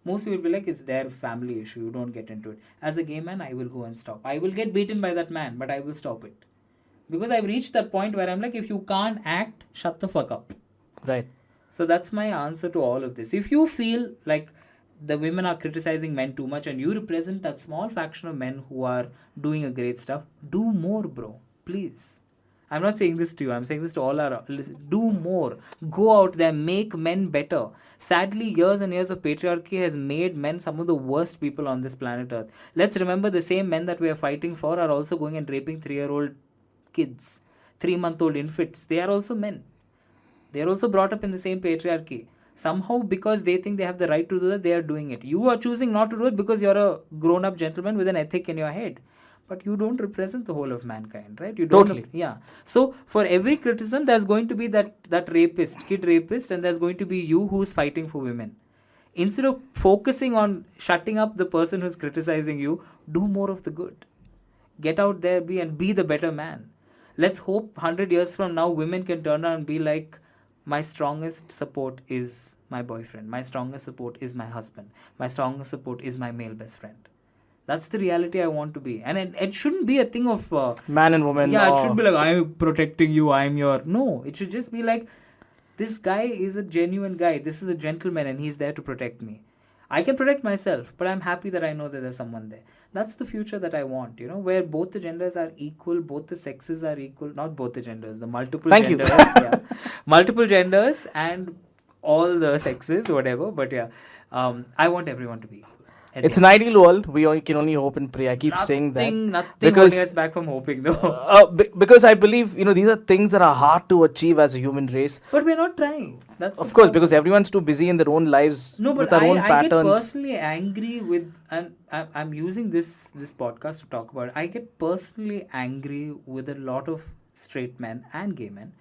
Most people will be like, it's their family issue, you don't get into it. As a gay man, I will go and stop. I will get beaten by that man, but I will stop it. Because I've reached that point where I'm like, if you can't act, shut the fuck up. Right. So that's my answer to all of this. If you feel like the women are criticizing men too much and you represent that small faction of men who are doing a great stuff, do more, bro. Please. I'm not saying this to you. I'm saying this to all our do more. Go out there, make men better. Sadly, years and years of patriarchy has made men some of the worst people on this planet Earth. Let's remember the same men that we are fighting for are also going and raping 3-year-old kids, 3-month-old infants. They are also men. They are also brought up in the same patriarchy. Somehow, because they think they have the right to do that, they are doing it. You are choosing not to do it because you're a grown-up gentleman with an ethic in your head. But you don't represent the whole of mankind, right? You don't. Totally. Yeah. So for every criticism, there's going to be that rapist, kid rapist, and there's going to be you who's fighting for women. Instead of focusing on shutting up the person who's criticizing you, do more of the good. Get out there, be the better man. Let's hope 100 years from now, women can turn around and be like, my strongest support is my boyfriend. My strongest support is my husband. My strongest support is my male best friend. That's the reality I want to be. And it shouldn't be a thing of... Man and woman. Yeah, it shouldn't be like, I'm protecting you, I'm your... No, it should just be like, this guy is a genuine guy. This is a gentleman and he's there to protect me. I can protect myself, but I'm happy that I know that there's someone there. That's the future that I want, where both the genders are equal, both the sexes are equal, not both the genders, the multiple Thank genders. you. Yeah. Multiple genders and all the sexes, whatever. But yeah, I want everyone to be equal. It's an ideal world. We can only hope and pray. I keep saying that. Nothing because holding us back from hoping, though. because I believe these are things that are hard to achieve as a human race. But we're not trying. That's Of course, because everyone's too busy in their own lives No, with but their own I get patterns. personally angry with, and I'm using this podcast to talk about it. I get personally angry with a lot of straight men and gay men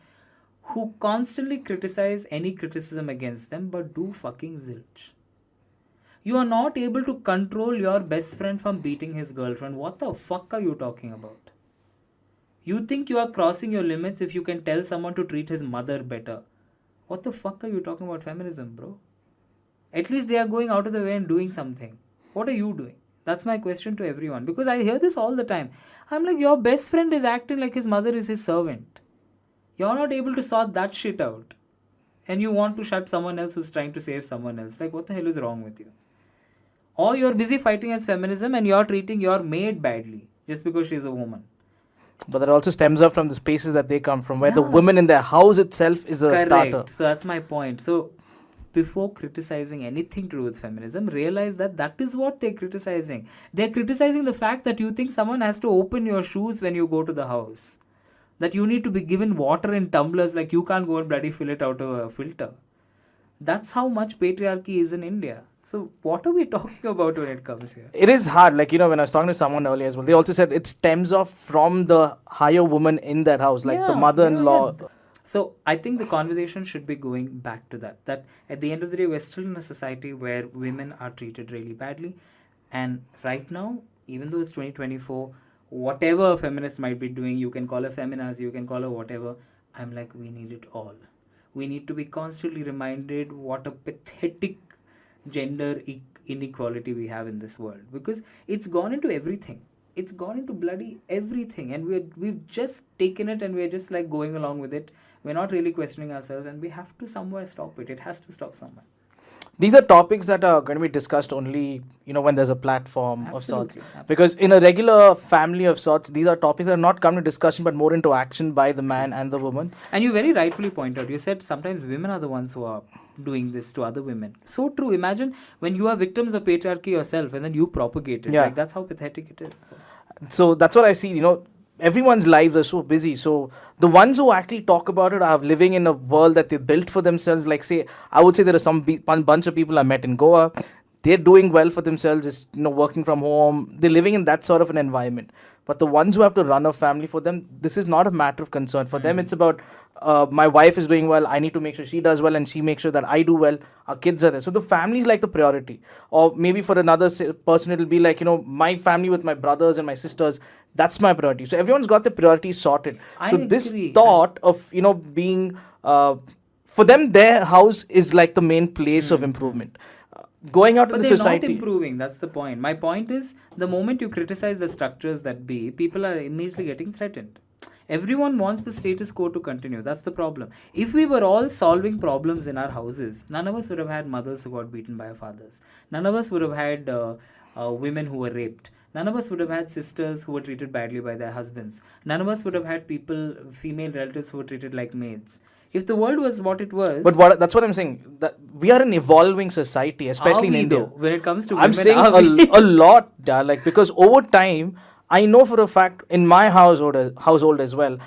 who constantly criticize any criticism against them but do fucking zilch. You are not able to control your best friend from beating his girlfriend. What the fuck are you talking about? You think you are crossing your limits if you can tell someone to treat his mother better. What the fuck are you talking about feminism, bro? At least they are going out of the way and doing something. What are you doing? That's my question to everyone. Because I hear this all the time. I'm like, your best friend is acting like his mother is his servant. You're not able to sort that shit out. And you want to shut someone else who's trying to save someone else. Like, what the hell is wrong with you? Or you're busy fighting as feminism and you're treating your maid badly just because she's a woman. But that also stems up from the spaces that they come from, where the woman in their house itself is a starter. So that's my point. So before criticizing anything to do with feminism, realize that is what they're criticizing. They're criticizing the fact that you think someone has to open your shoes when you go to the house. That you need to be given water in tumblers, like you can't go and bloody fill it out of a filter. That's how much patriarchy is in India. So what are we talking about when it comes here? It is hard. Like, when I was talking to someone earlier as well, they also said it stems off from the higher woman in that house, like the mother-in-law. Yeah. So I think the conversation should be going back to that. That at the end of the day, we're still in a society where women are treated really badly. And right now, even though it's 2024, whatever a feminist might be doing, you can call her feminazi, you can call her whatever. I'm like, we need it all. We need to be constantly reminded what a pathetic gender inequality we have in this world, because it's gone into everything. It's gone into bloody everything, and we've just taken it and we're just like going along with it. We're not really questioning ourselves, and we have to somewhere stop it. It has to stop somewhere. These are topics that are going to be discussed only, when there's a platform of sorts. Absolutely. Because in a regular family of sorts, these are topics that are not come to discussion, but more into action by the man and the woman. And you very rightfully point out, you said sometimes women are the ones who are doing this to other women. So true. Imagine when you are victims of patriarchy yourself and then you propagate it. Yeah. Like, that's how pathetic it is. So that's what I see, everyone's lives are so busy. So the ones who actually talk about it are living in a world that they built for themselves. Like, say, I would say there are some bunch of people I met in Goa. They're doing well for themselves, just, working from home. They're living in that sort of an environment. But the ones who have to run a family, for them, this is not a matter of concern. For them, it's about, my wife is doing well. I need to make sure she does well, and she makes sure that I do well. Our kids are there. So the family is like the priority. Or maybe for another person, it'll be like, my family with my brothers and my sisters, that's my priority. So everyone's got the priorities sorted. I So this agree. thought of, being, for them, their house is like the main place of improvement. Going out But in the they're society. not improving. That's the point. My point is, the moment you criticize the structures that be, people are immediately getting threatened. Everyone wants the status quo to continue. That's the problem. If we were all solving problems in our houses, none of us would have had mothers who got beaten by our fathers. None of us would have had women who were raped. None of us would have had sisters who were treated badly by their husbands. None of us would have had people, female relatives, who were treated like maids. If the world was what it was, But that's what I'm saying. That we are an evolving society, especially in are we India. though? When it comes to I'm women, saying are we? a lot, like because over time, I know for a fact in my household as well.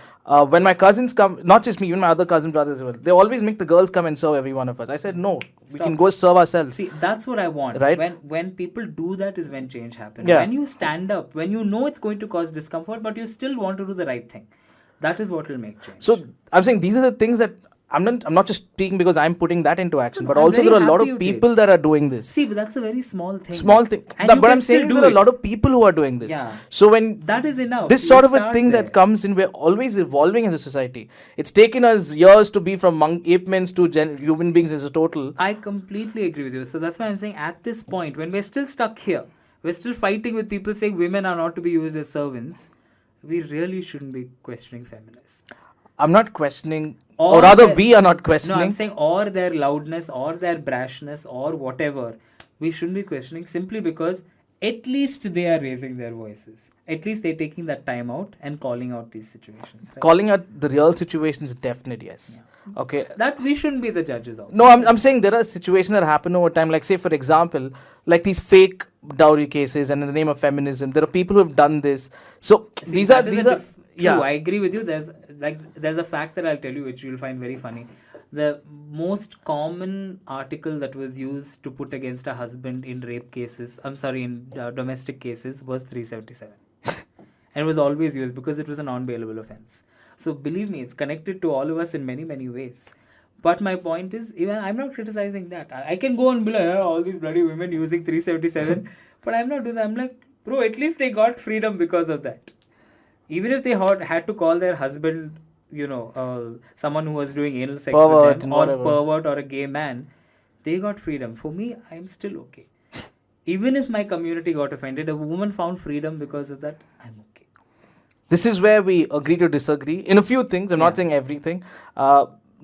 When my cousins come, not just me, even my other cousin brothers as well, they always make the girls come and serve every one of us. I said no, we can Stop. go serve ourselves. See, that's what I want. Right? When people do that is when change happens. Yeah. When you stand up, when you know it's going to cause discomfort, but you still want to do the right thing, that is what will make change. So I'm saying these are the things that I'm not just speaking because I'm putting that into action, No, but I'm also very there are a lot happy of you did. people that are doing this. See, but that's a very small thing. Small thing. And But you what can I'm saying still is do there are a it. lot of people who are doing this. Yeah. So when That is enough. this You sort of a start thing there. that comes in, we're always evolving as a society. It's taken us years to be from ape men to human beings as a total. I completely agree with you. So that's why I'm saying at this point, when we're still stuck here, we're still fighting with people saying women are not to be used as servants, we really shouldn't be questioning feminists. I'm not questioning, Or or rather, their- we are not No, questioning. I'm saying or their loudness or their brashness or whatever. We shouldn't be questioning simply because at least they are raising their voices. At least they're taking that time out and calling out these situations. Right? Calling out the real situations, definite yes. Okay. That we shouldn't be the judges of. No, I'm saying there are situations that happen over time. Like, say, for example, like these fake dowry cases, and in the name of feminism, there are people who have done this. So See, these that are is yeah. True, I agree with you. There's a fact that I'll tell you which you'll find very funny. The most common article that was used to put against a husband in rape cases, in domestic cases, was 377. And it was always used because it was a non-bailable offense. So believe me, it's connected to all of us in many, many ways. But my point is, even I'm not criticizing that. I can go and be like, "Oh, all these bloody women using 377," but I'm not doing that. I'm like, bro, at least they got freedom because of that. Even if they had to call their husband, someone who was doing anal sex Pervert with them, and or whatever. pervert or a gay man, they got freedom. For me, I'm still okay. Even if my community got offended, a woman found freedom because of that, I'm okay. This is where we agree to disagree in a few things. I'm not Yeah. saying everything.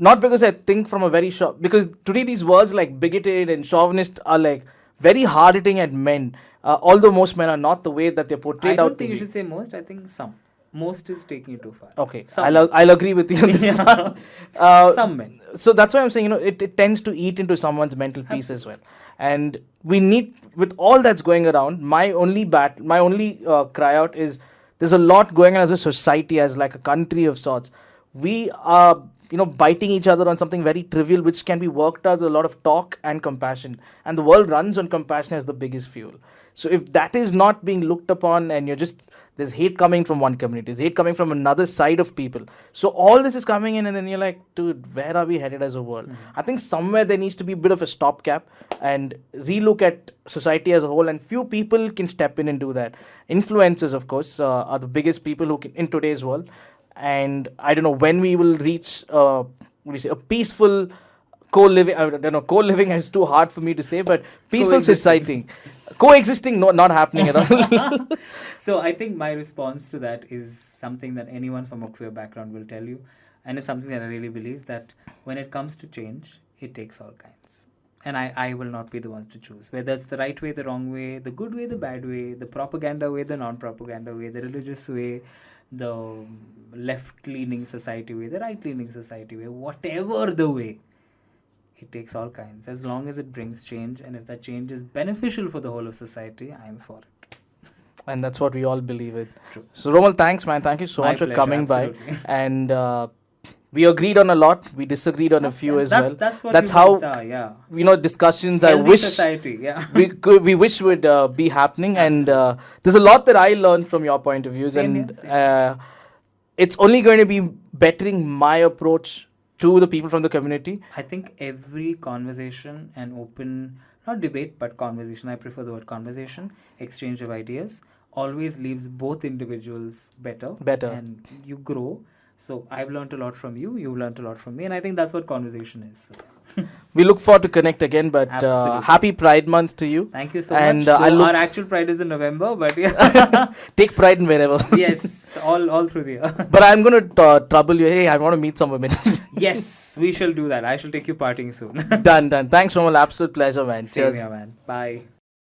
Not because I think from a very short. Because today these words like bigoted and chauvinist are like very hard hitting at men. Although most men are not the way that they're I portrayed don't out to think you be. should say most. I think some. Most is taking it too far. Okay, Some. I'll agree with you on this Yeah. one. Some men. So that's why I'm saying, it tends to eat into someone's mental peace as well. And we need, with all that's going around, my only cry out is there's a lot going on as a society, as like a country of sorts. We are, biting each other on something very trivial, which can be worked out with a lot of talk and compassion. And the world runs on compassion as the biggest fuel. So if that is not being looked upon, and there's hate coming from one community, there's hate coming from another side of people. So all this is coming in, and then you're like, dude, where are we headed as a world? I think somewhere there needs to be a bit of a stopgap and relook at society as a whole, and few people can step in and do that. Influencers, of course, are the biggest people who can in today's world. And I don't know when we will reach, a peaceful co-living. I don't know, co-living is too hard for me to say, but peaceful society. Coexisting, no, not happening at all. So I think my response to that is something that anyone from a queer background will tell you. And it's something that I really believe, that when it comes to change, it takes all kinds. And I will not be the one to choose. Whether it's the right way, the wrong way, the good way, the bad way, the propaganda way, the non-propaganda way, the religious way, the left-leaning society way, the right-leaning society way, whatever the way, it takes all kinds. As long as it brings change, and if that change is beneficial for the whole of society, I'm for it. And that's what we all believe in. True. So Romal, thanks, man. Thank you so My much for pleasure, coming absolutely. by. And we agreed on a lot. We disagreed on a few as well. That's what That's humans how are, yeah. discussions. Healthy I wish society, yeah. we wish would be happening. And there's a lot that I learned from your point of views, Same and here. it's only going to be bettering my approach to the people from the community. I think every conversation and open, not debate, but conversation, I prefer the word conversation, exchange of ideas, always leaves both individuals better. Better. And you grow. So I've learned a lot from you. You've learned a lot from me, and I think that's what conversation is. We look forward to connect again. But Absolutely. happy Pride Month to you. Thank you so And, much. I Though look- our actual Pride is in November, but yeah, Take pride in wherever. yes, all through the year. But I'm going to trouble you. Hey, I want to meet some women. Yes, we shall do that. I shall take you partying soon. Done. Thanks, Romal. Absolute pleasure, man. Same Cheers. here, man. Bye.